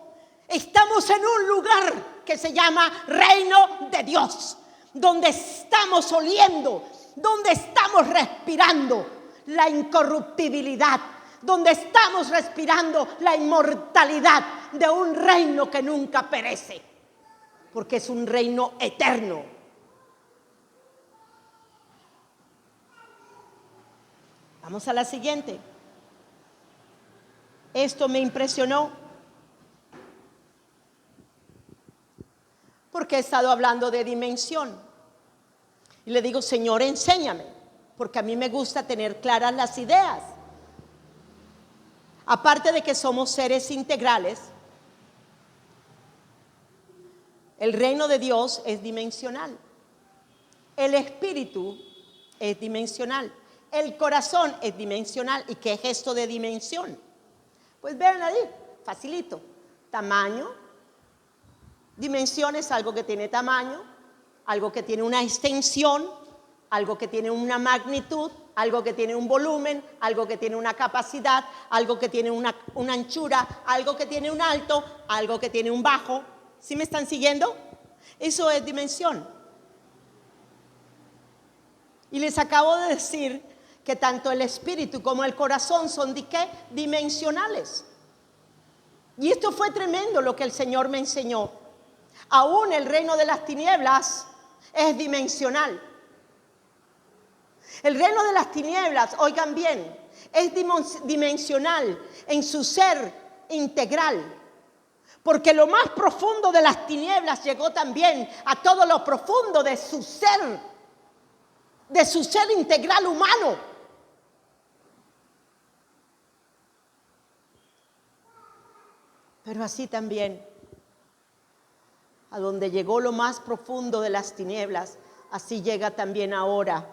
estamos en un lugar que se llama reino de Dios, donde estamos oliendo, donde estamos respirando la incorruptibilidad, donde estamos respirando la inmortalidad de un reino que nunca perece, porque es un reino eterno. Vamos a la siguiente. Esto me impresionó, porque he estado hablando de dimensión. Y le digo, Señor, enséñame, porque a mí me gusta tener claras las ideas. Aparte de que somos seres integrales, El reino de Dios es dimensional. El espíritu es dimensional. El corazón es dimensional. ¿Y qué es esto de dimensión? Pues vean ahí, facilito. Tamaño. Dimensión es algo que tiene tamaño, algo que tiene una extensión, algo que tiene una magnitud, algo que tiene un volumen, algo que tiene una capacidad, algo que tiene una anchura, algo que tiene un alto, algo que tiene un bajo. ¿Sí me están siguiendo? Eso es dimensión. Y les acabo de decir que tanto el espíritu como el corazón son ¿de qué? Dimensionales. Y esto fue tremendo lo que el Señor me enseñó. Aún el reino de las tinieblas es dimensional. El reino de las tinieblas, oigan bien, es dimensional en su ser integral. Porque lo más profundo de las tinieblas llegó también a todo lo profundo de su ser integral humano. Pero así también, a donde llegó lo más profundo de las tinieblas, así llega también ahora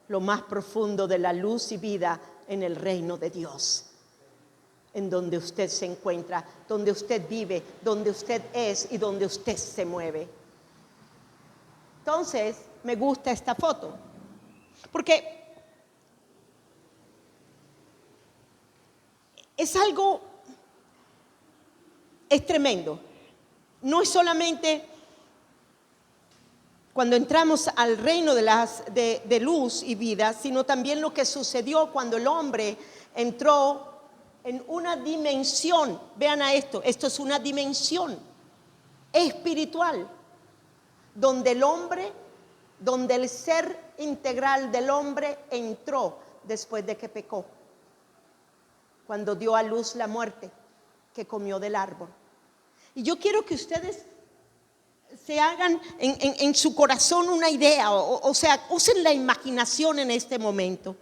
lo más profundo de la luz y vida en el reino de Dios, en donde usted se encuentra, donde usted vive, donde usted es y donde usted se mueve. Entonces, me gusta esta foto, porque es algo, es tremendo. No es solamente cuando entramos al reino de luz y vida, sino también lo que sucedió cuando el hombre entró en una dimensión. Vean a esto es una dimensión espiritual, donde el ser integral del hombre entró después de que pecó, cuando dio a luz la muerte, que comió del árbol. Y yo quiero que ustedes se hagan en su corazón una idea, o sea, usen la imaginación en este momento.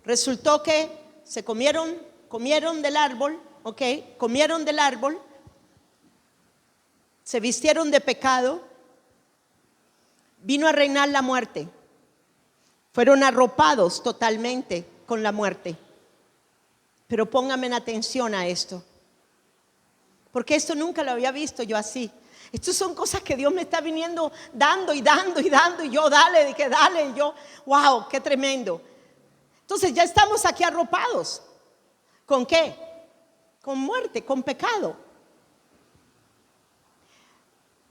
Resultó que se comieron del árbol, ¿ok? Comieron del árbol, se vistieron de pecado, vino a reinar la muerte, fueron arropados totalmente con la muerte. Pero pónganme en atención a esto, porque esto nunca lo había visto yo así. Estas son cosas que Dios me está viniendo dando y yo dale, y yo, wow, qué tremendo. Entonces ya estamos aquí arropados. ¿Con qué? Con muerte, con pecado.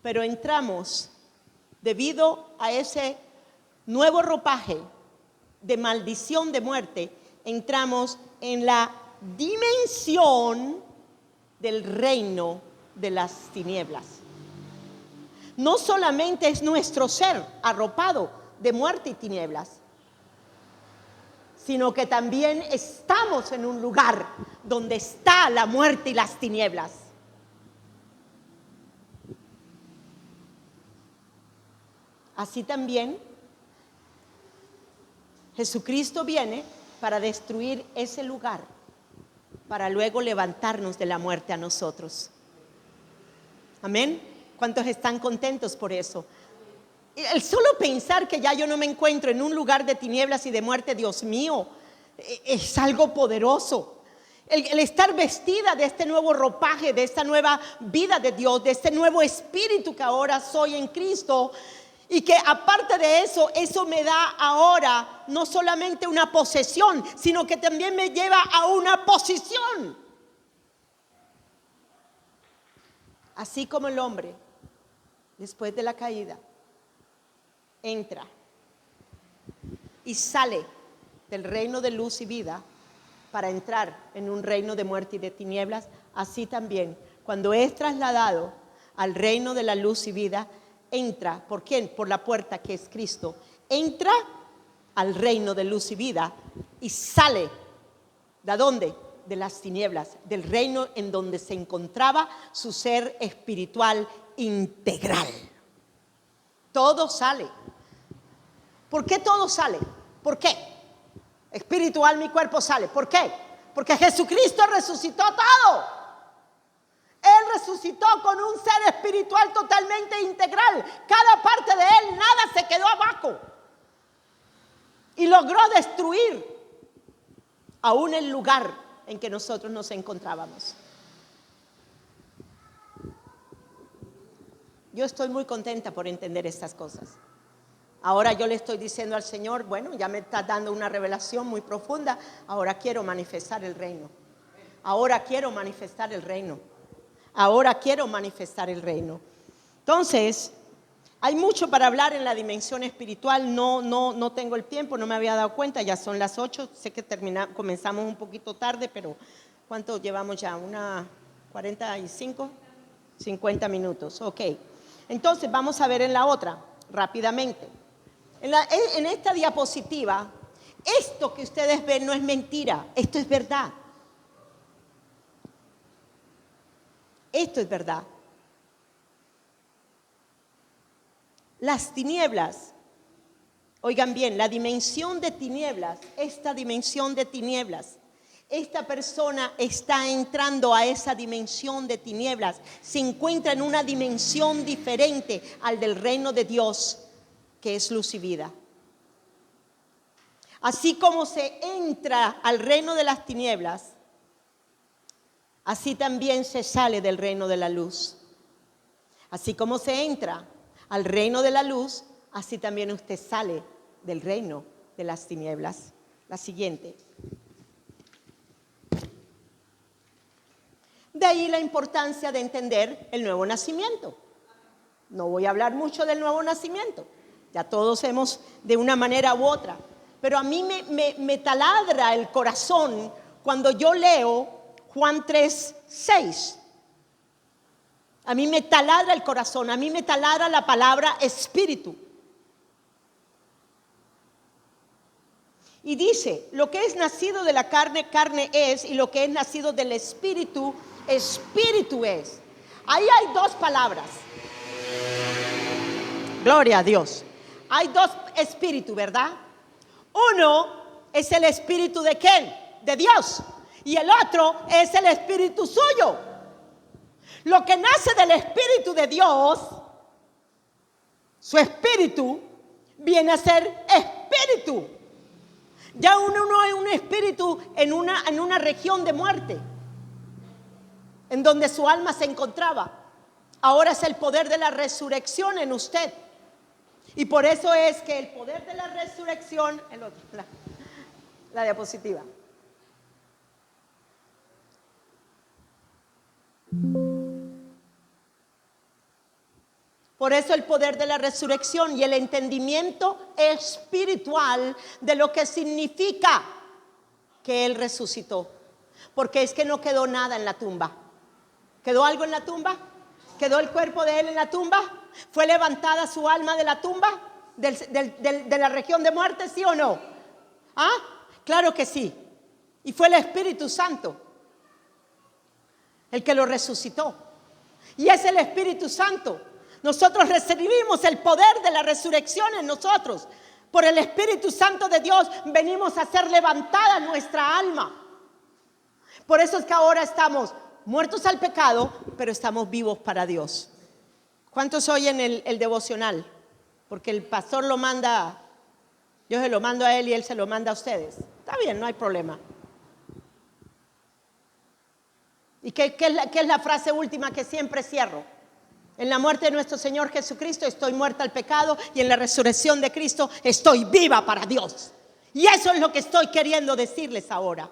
Pero entramos, debido a ese nuevo ropaje de maldición de muerte, entramos en la dimensión del reino de las tinieblas. No solamente es nuestro ser arropado de muerte y tinieblas, sino que también estamos en un lugar donde está la muerte y las tinieblas. Así también Jesucristo viene para destruir ese lugar, para luego levantarnos de la muerte a nosotros. Amén. ¿Cuántos están contentos por eso? El solo pensar que ya yo no me encuentro en un lugar de tinieblas y de muerte, Dios mío, es algo poderoso. El estar vestida de este nuevo ropaje, de esta nueva vida de Dios, de este nuevo espíritu que ahora soy en Cristo. Y que aparte de eso, eso me da ahora no solamente una posesión, sino que también me lleva a una posición. Así como el hombre, después de la caída, entra y sale del reino de luz y vida para entrar en un reino de muerte y de tinieblas, así también, cuando es trasladado al reino de la luz y vida, entra, ¿por quién? Por la puerta que es Cristo. Entra al reino de luz y vida y sale. ¿De dónde? De las tinieblas, del reino en donde se encontraba su ser espiritual integral. Todo sale. ¿Por qué todo sale? ¿Por qué? Espiritual, mi cuerpo sale. ¿Por qué? Porque Jesucristo resucitó todo. Él resucitó con un ser espiritual totalmente integral. Cada parte de Él, nada se quedó abajo. Y logró destruir aún el lugar en que nosotros nos encontrábamos. Yo estoy muy contenta por entender estas cosas. Ahora yo le estoy diciendo al Señor, bueno, ya me está dando una revelación muy profunda, ahora quiero manifestar el reino. Ahora quiero manifestar el reino. Ahora quiero manifestar el reino. Entonces, hay mucho para hablar en la dimensión espiritual. No tengo el tiempo, no me había dado cuenta, ya son las 8. Sé que comenzamos un poquito tarde, pero ¿cuánto llevamos ya? ¿Una 45? 50 minutos, ok. Entonces, vamos a ver en la otra, rápidamente. En esta diapositiva, esto que ustedes ven no es mentira, esto es verdad. Esto es verdad. Las tinieblas, oigan bien, la dimensión de tinieblas, esta dimensión de tinieblas, esta persona está entrando a esa dimensión de tinieblas, se encuentra en una dimensión diferente al del reino de Dios, que es luz y vida. Así como se entra al reino de las tinieblas, así también se sale del reino de la luz. Así como se entra al reino de la luz, así también usted sale del reino de las tinieblas. La siguiente. De ahí la importancia de entender el nuevo nacimiento. No voy a hablar mucho del nuevo nacimiento. Ya todos hemos de una manera u otra. Pero a mí me taladra el corazón cuando yo leo Juan 3:6. A mí me taladra el corazón, a mí me taladra la palabra espíritu. Y dice, lo que es nacido de la carne, carne es, y lo que es nacido del espíritu, espíritu es. Ahí hay dos palabras. Gloria a Dios. Hay dos espíritus, ¿verdad? Uno es el espíritu de ¿quién? De Dios. Y el otro es el espíritu suyo. Lo que nace del espíritu de Dios, su espíritu, viene a ser espíritu. Ya uno no es un espíritu en una región de muerte, en donde su alma se encontraba. Ahora es el poder de la resurrección en usted. Y por eso es que el poder de la resurrección, la diapositiva. Por eso el poder de la resurrección y el entendimiento espiritual de lo que significa que Él resucitó. Porque es que no quedó nada en la tumba. ¿Quedó algo en la tumba? ¿Quedó el cuerpo de Él en la tumba? ¿Fue levantada su alma de la tumba? ¿De la región de muerte, sí o no? ¿Ah? Claro que sí. Y fue el Espíritu Santo el que lo resucitó. Y es el Espíritu Santo. Nosotros recibimos el poder de la resurrección en nosotros. Por el Espíritu Santo de Dios venimos a ser levantada nuestra alma. Por eso es que ahora estamos muertos al pecado, pero estamos vivos para Dios. ¿Cuántos oyen el devocional? Porque el pastor lo manda, yo se lo mando a él y él se lo manda a ustedes. Está bien, no hay problema. ¿Y qué es la frase última que siempre cierro? En la muerte de nuestro Señor Jesucristo estoy muerta al pecado y en la resurrección de Cristo estoy viva para Dios. Y eso es lo que estoy queriendo decirles ahora.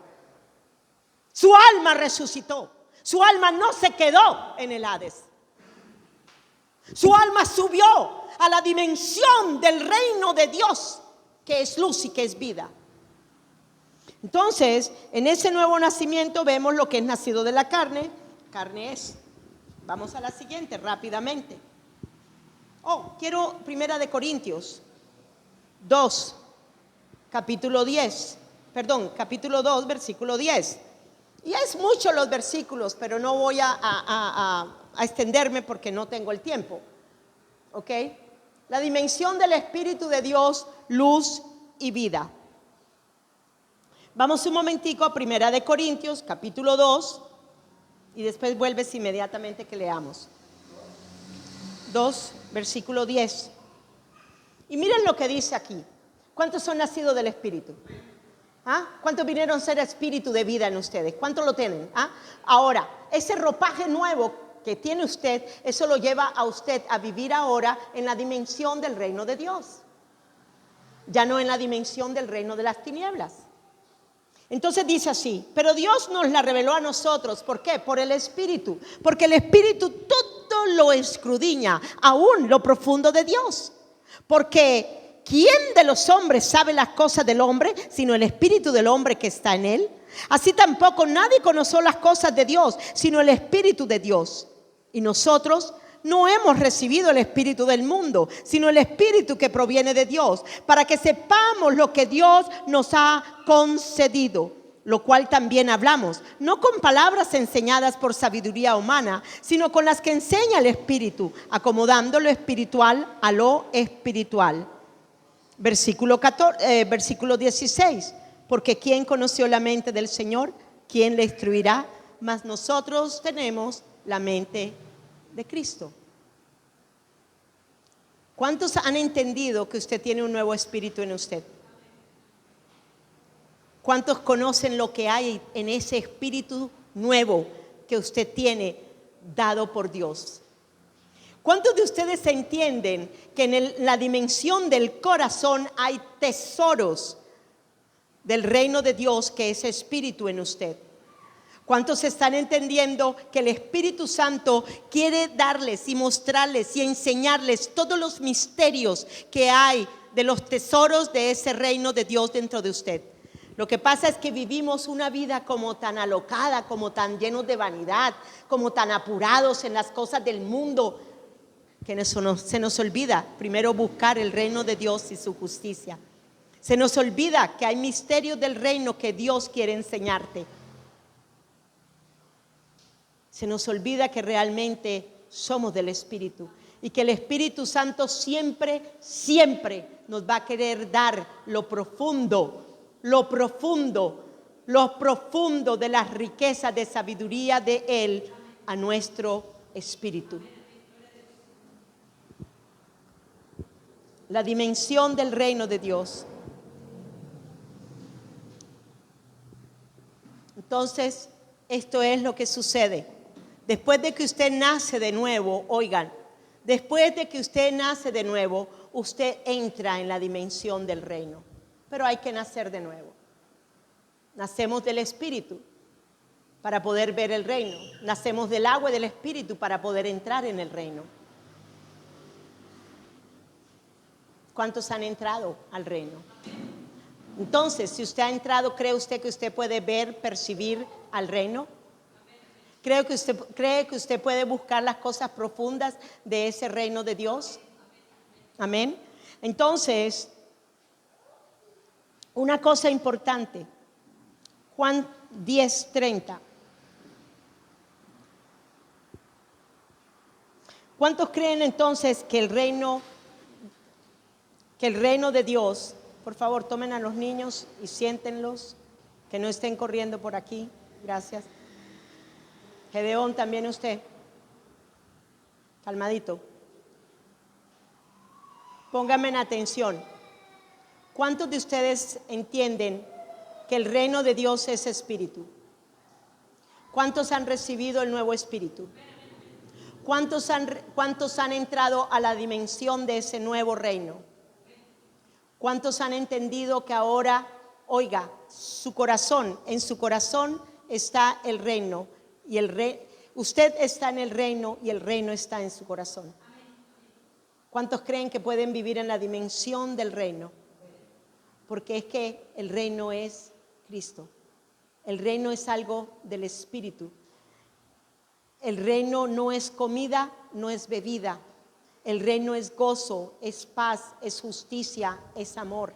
Su alma resucitó. Su alma no se quedó en el Hades. Su alma subió a la dimensión del reino de Dios, que es luz y que es vida. Entonces, en ese nuevo nacimiento vemos lo que es nacido de la carne. Carne es. Vamos a la siguiente rápidamente. Quiero Primera de Corintios 2, capítulo 2, versículo 10. Y es mucho los versículos, pero no voy a extenderme porque no tengo el tiempo. ¿Ok? La dimensión del Espíritu de Dios, luz y vida. Vamos un momentico a Primera de Corintios, capítulo 2. Y después vuelves inmediatamente que leamos. 2, versículo 10. Y miren lo que dice aquí. ¿Cuántos son nacidos del Espíritu? ¿Ah? ¿Cuántos vinieron a ser espíritu de vida en ustedes? ¿Cuántos lo tienen? ¿Ah? Ahora, ese ropaje nuevo que tiene usted, eso lo lleva a usted a vivir ahora en la dimensión del reino de Dios. Ya no en la dimensión del reino de las tinieblas. Entonces dice así, pero Dios nos la reveló a nosotros. ¿Por qué? Por el Espíritu. Porque el Espíritu todo lo escudriña, aún lo profundo de Dios. Porque ¿quién de los hombres sabe las cosas del hombre, sino el Espíritu del hombre que está en él? Así tampoco nadie conoció las cosas de Dios, sino el Espíritu de Dios. Y nosotros no hemos recibido el espíritu del mundo, sino el Espíritu que proviene de Dios, para que sepamos lo que Dios nos ha concedido, lo cual también hablamos, no con palabras enseñadas por sabiduría humana, sino con las que enseña el Espíritu, acomodando lo espiritual a lo espiritual. Versículo 16, porque ¿quién conoció la mente del Señor? ¿Quién le instruirá? Mas nosotros tenemos la mente de Cristo. ¿Cuántos han entendido que usted tiene un nuevo espíritu en usted? ¿Cuántos conocen lo que hay en ese espíritu nuevo que usted tiene dado por Dios? ¿Cuántos de ustedes entienden que en la dimensión del corazón hay tesoros del reino de Dios, que es espíritu en usted? ¿Cuántos están entendiendo que el Espíritu Santo quiere darles y mostrarles y enseñarles todos los misterios que hay de los tesoros de ese reino de Dios dentro de usted? Lo que pasa es que vivimos una vida como tan alocada, como tan llenos de vanidad, como tan apurados en las cosas del mundo, que se nos olvida primero buscar el reino de Dios y su justicia. Se nos olvida que hay misterios del reino que Dios quiere enseñarte. Se nos olvida que realmente somos del Espíritu y que el Espíritu Santo siempre nos va a querer dar lo profundo de las riquezas de sabiduría de Él a nuestro espíritu. La dimensión del reino de Dios. Entonces, esto es lo que sucede. Después de que usted nace de nuevo, oigan, después de que usted nace de nuevo, usted entra en la dimensión del reino. Pero hay que nacer de nuevo. Nacemos del Espíritu para poder ver el reino. Nacemos del agua y del Espíritu para poder entrar en el reino. ¿Cuántos han entrado al reino? Entonces, si usted ha entrado, ¿cree usted que usted puede ver, percibir al reino? ¿Cree que usted puede buscar las cosas profundas de ese reino de Dios? Amén. Entonces, una cosa importante, Juan 10:30. ¿Cuántos creen entonces que el reino de Dios, por favor, tomen a los niños y siéntenlos, que no estén corriendo por aquí? Gracias. Gedeón, también usted. Calmadito. Pónganme en atención. ¿Cuántos de ustedes entienden que el reino de Dios es espíritu? ¿Cuántos han recibido el nuevo espíritu? ¿Cuántos han entrado a la dimensión de ese nuevo reino? ¿Cuántos han entendido que ahora, oiga, en su corazón está el reino? Y usted está en el reino y el reino está en su corazón. ¿Cuántos creen que pueden vivir en la dimensión del reino? Porque es que el reino es Cristo. El reino es algo del Espíritu. El reino no es comida, no es bebida. El reino es gozo, es paz, es justicia, es amor.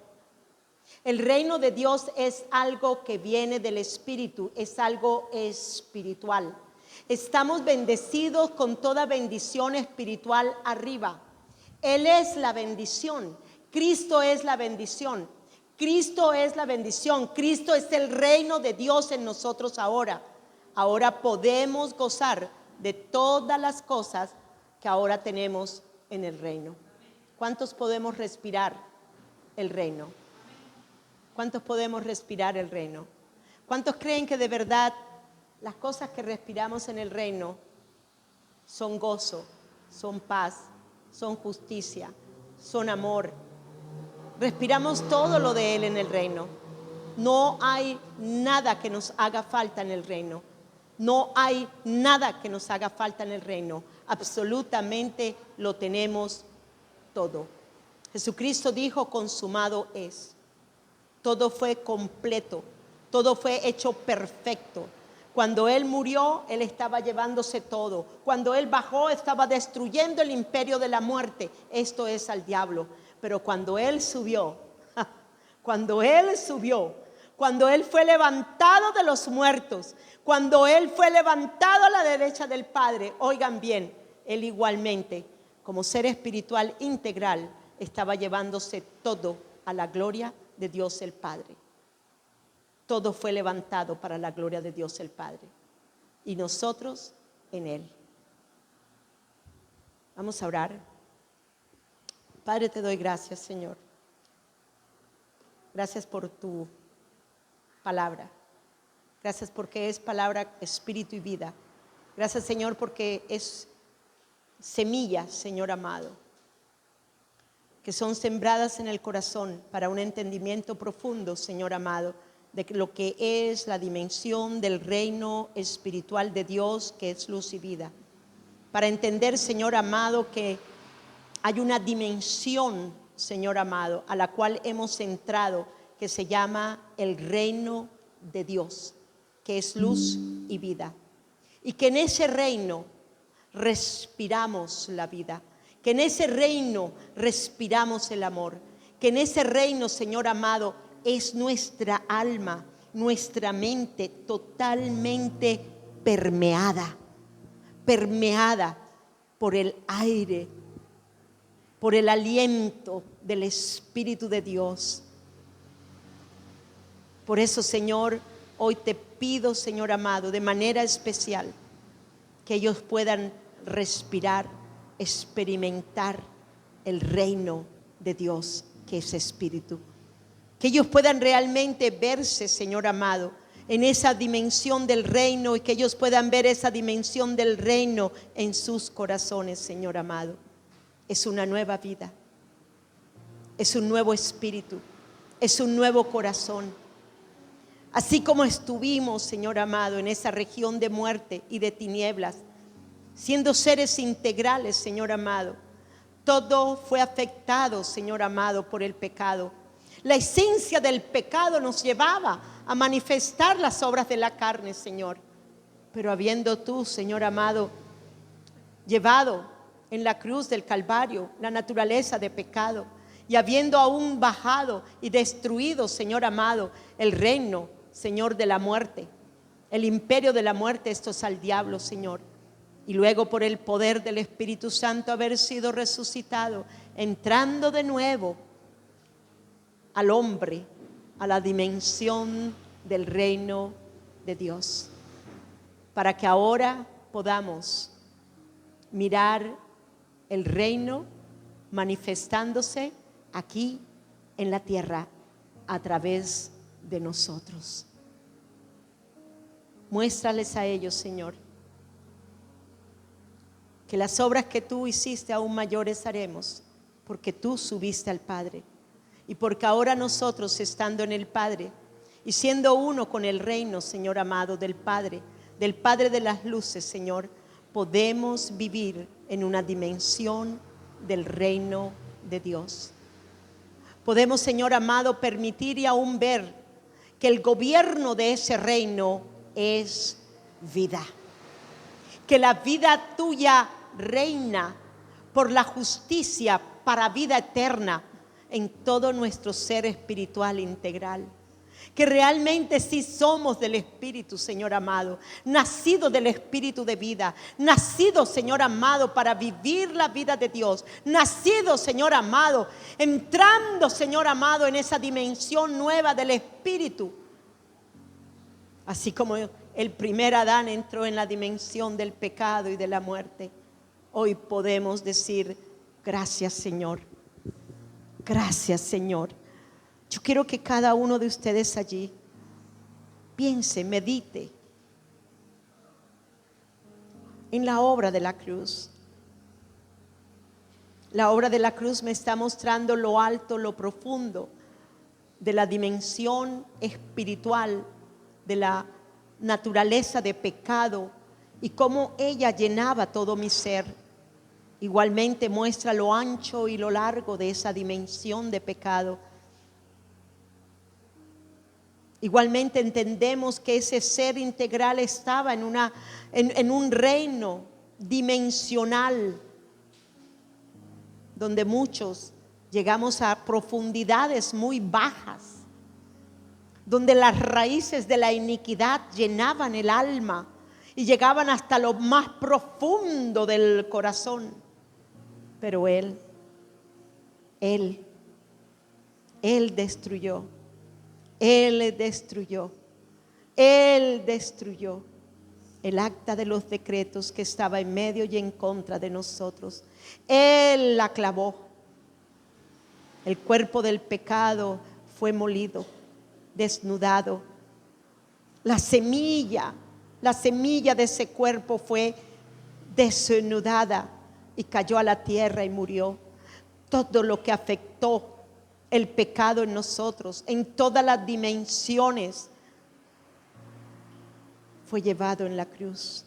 El reino de Dios es algo que viene del Espíritu, es algo espiritual. Estamos bendecidos con toda bendición espiritual arriba. Él es la bendición. Cristo es la bendición. Cristo es la bendición. Cristo es el reino de Dios en nosotros ahora. ahora podemos gozar de todas las cosas que ahora tenemos en el reino. ¿Cuántos podemos respirar el reino? ¿Cuántos podemos respirar el reino? ¿Cuántos creen que de verdad las cosas que respiramos en el reino son gozo, son paz, son justicia, son amor? Respiramos todo lo de Él en el reino. No hay nada que nos haga falta en el reino. No hay nada que nos haga falta en el reino. Absolutamente lo tenemos todo. Jesucristo dijo: consumado es. Todo fue completo, todo fue hecho perfecto. Cuando Él murió, Él estaba llevándose todo. Cuando Él bajó, estaba destruyendo el imperio de la muerte. Esto es al diablo. Pero cuando Él subió, cuando Él fue levantado de los muertos, cuando Él fue levantado a la derecha del Padre, oigan bien, Él igualmente, como ser espiritual integral, estaba llevándose todo a la gloria de Dios el Padre. Todo fue levantado para la gloria de Dios el Padre. Y nosotros en Él. Vamos a orar. Padre, te doy gracias, Señor. Gracias por tu palabra. Gracias porque es palabra, espíritu y vida. Gracias, Señor, porque es semillas, Señor amado, que son sembradas en el corazón para un entendimiento profundo, Señor amado, de lo que es la dimensión del reino espiritual de Dios, que es luz y vida. Para entender, Señor amado, que hay una dimensión, Señor amado, a la cual hemos entrado, que se llama el reino de Dios, que es luz y vida. Y que en ese reino respiramos la vida, que en ese reino respiramos el amor, que en ese reino, Señor amado, es nuestra alma, nuestra mente totalmente permeada por el aire, por el aliento del Espíritu de Dios. Por eso, Señor, hoy te pido, Señor amado, de manera especial, que ellos puedan respirar, experimentar el reino de Dios, que es Espíritu. Que ellos puedan realmente verse, Señor amado, en esa dimensión del reino, y que ellos puedan ver esa dimensión del reino en sus corazones, Señor amado. Es una nueva vida, es un nuevo espíritu, es un nuevo corazón. Así como estuvimos, Señor amado, en esa región de muerte y de tinieblas, siendo seres integrales, Señor amado, todo fue afectado, Señor amado, por el pecado. La esencia del pecado nos llevaba a manifestar las obras de la carne, Señor. Pero habiendo tú, Señor amado, llevado en la cruz del Calvario la naturaleza de pecado, y habiendo aún bajado y destruido, Señor amado, el reino, Señor, de la muerte, el imperio de la muerte, esto es al diablo, Señor. Y luego por el poder del Espíritu Santo haber sido resucitado, entrando de nuevo al hombre, a la dimensión del reino de Dios, para que ahora podamos mirar el reino manifestándose aquí en la tierra a través de nosotros. Muéstrales a ellos, Señor, que las obras que tú hiciste aún mayores haremos, porque tú subiste al Padre. Y porque ahora nosotros, estando en el Padre y siendo uno con el reino, Señor amado, del Padre de las luces, Señor, podemos vivir en una dimensión del reino de Dios. Podemos, Señor amado, permitir y aún ver que el gobierno de ese reino es vida. Que la vida tuya reina por la justicia para vida eterna en todo nuestro ser espiritual integral. Que realmente sí somos del Espíritu, Señor amado, nacido del Espíritu de vida, nacido, Señor amado, para vivir la vida de Dios, nacido, Señor amado, entrando, Señor amado, en esa dimensión nueva del Espíritu. Así como el primer Adán entró en la dimensión del pecado y de la muerte, hoy podemos decir: gracias, Señor. Gracias, Señor. Yo quiero que cada uno de ustedes allí piense, medite en la obra de la cruz. La obra de la cruz me está mostrando lo alto, lo profundo de la dimensión espiritual, de la naturaleza de pecado y cómo ella llenaba todo mi ser. Igualmente muestra lo ancho y lo largo de esa dimensión de pecado. Igualmente entendemos que ese ser integral estaba en un reino dimensional donde muchos llegamos a profundidades muy bajas, donde las raíces de la iniquidad llenaban el alma y llegaban hasta lo más profundo del corazón. Pero Él destruyó. Él destruyó el acta de los decretos que estaba en medio y en contra de nosotros. Él la clavó. El cuerpo del pecado fue molido, desnudado. La semilla de ese cuerpo fue desnudada y cayó a la tierra y murió. Todo lo que afectó el pecado en nosotros, en todas las dimensiones, fue llevado en la cruz.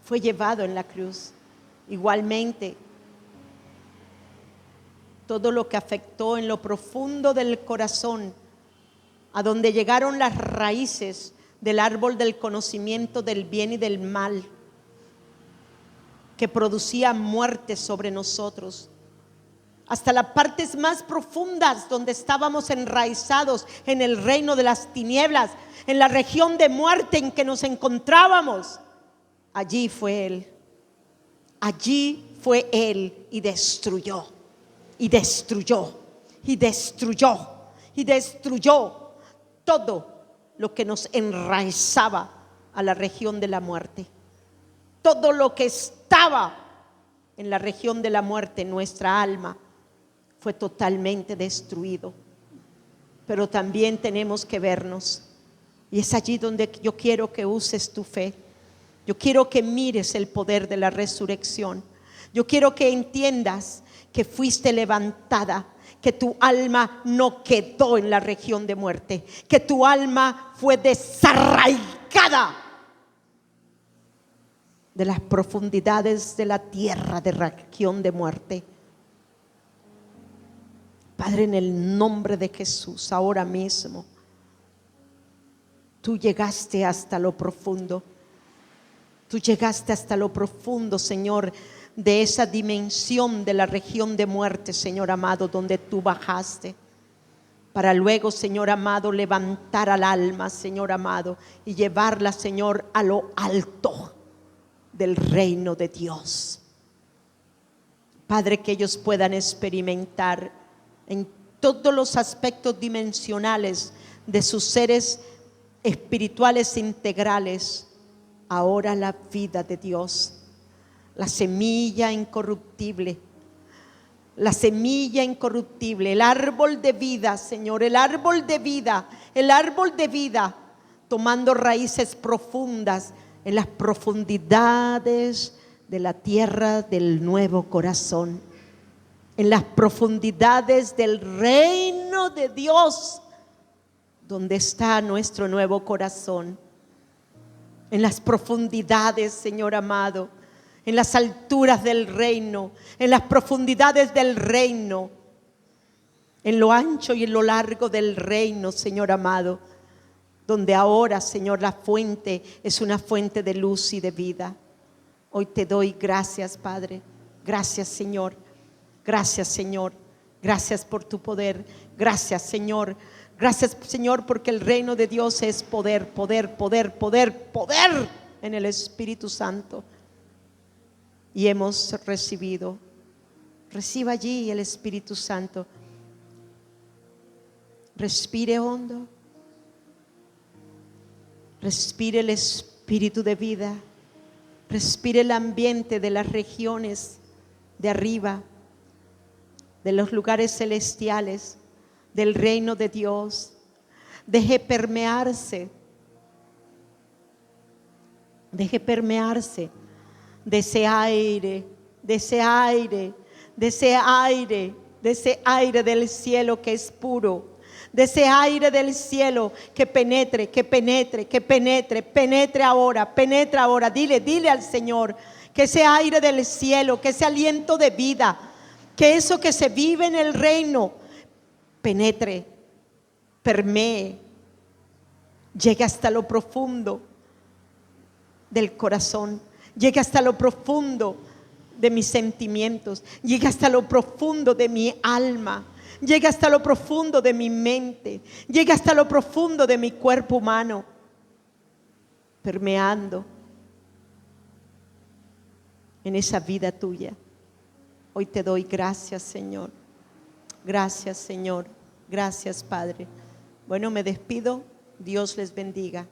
Fue llevado en la cruz. Igualmente, todo lo que afectó en lo profundo del corazón, a donde llegaron las raíces del árbol del conocimiento del bien y del mal, que producía muerte sobre nosotros, hasta las partes más profundas donde estábamos enraizados en el reino de las tinieblas, en la región de muerte en que nos encontrábamos. Allí fue Él y destruyó todo lo que nos enraizaba a la región de la muerte. Todo lo que estaba en la región de la muerte, nuestra alma, fue totalmente destruido. Pero también tenemos que vernos, y es allí donde yo quiero que uses tu fe. Yo quiero que mires el poder de la resurrección. Yo quiero que entiendas que fuiste levantada, que tu alma no quedó en la región de muerte, que tu alma fue desarraigada de las profundidades de la tierra de región de muerte. Padre, en el nombre de Jesús, ahora mismo, tú llegaste hasta lo profundo. Tú llegaste hasta lo profundo, Señor, de esa dimensión de la región de muerte, Señor amado, donde tú bajaste, para luego, Señor amado, levantar al alma, Señor amado, y llevarla, Señor, a lo alto del reino de Dios. Padre, que ellos puedan experimentar en todos los aspectos dimensionales de sus seres espirituales integrales ahora la vida de Dios, la semilla incorruptible, el árbol de vida, Señor, el árbol de vida, tomando raíces profundas en las profundidades de la tierra del nuevo corazón, en las profundidades del reino de Dios, donde está nuestro nuevo corazón, en las profundidades, Señor amado, en las alturas del reino, en las profundidades del reino, en lo ancho y en lo largo del reino, Señor amado, donde ahora, Señor, la fuente es una fuente de luz y de vida. Hoy te doy gracias, Padre. Gracias, Señor. Gracias, Señor. Gracias por tu poder. Gracias, Señor. Gracias, Señor, porque el reino de Dios es poder, poder, poder, poder, poder en el Espíritu Santo. Y hemos recibido. Reciba allí el Espíritu Santo. Respire hondo. Respire el espíritu de vida. Respire el ambiente de las regiones de arriba, de los lugares celestiales, del reino de Dios. Deje permearse de ese aire, de ese aire, de ese aire, de ese aire del cielo que es puro, de ese aire del cielo que penetre, que penetre, que penetre, penetra ahora. Dile al Señor que ese aire del cielo, que ese aliento de vida, que eso que se vive en el reino, penetre, permee, llegue hasta lo profundo del corazón, llegue hasta lo profundo de mis sentimientos, llegue hasta lo profundo de mi alma, llegue hasta lo profundo de mi mente, llegue hasta lo profundo de mi cuerpo humano, permeando en esa vida tuya. Hoy te doy gracias, Señor. Gracias, Señor. Gracias, Padre. Bueno, me despido. Dios les bendiga.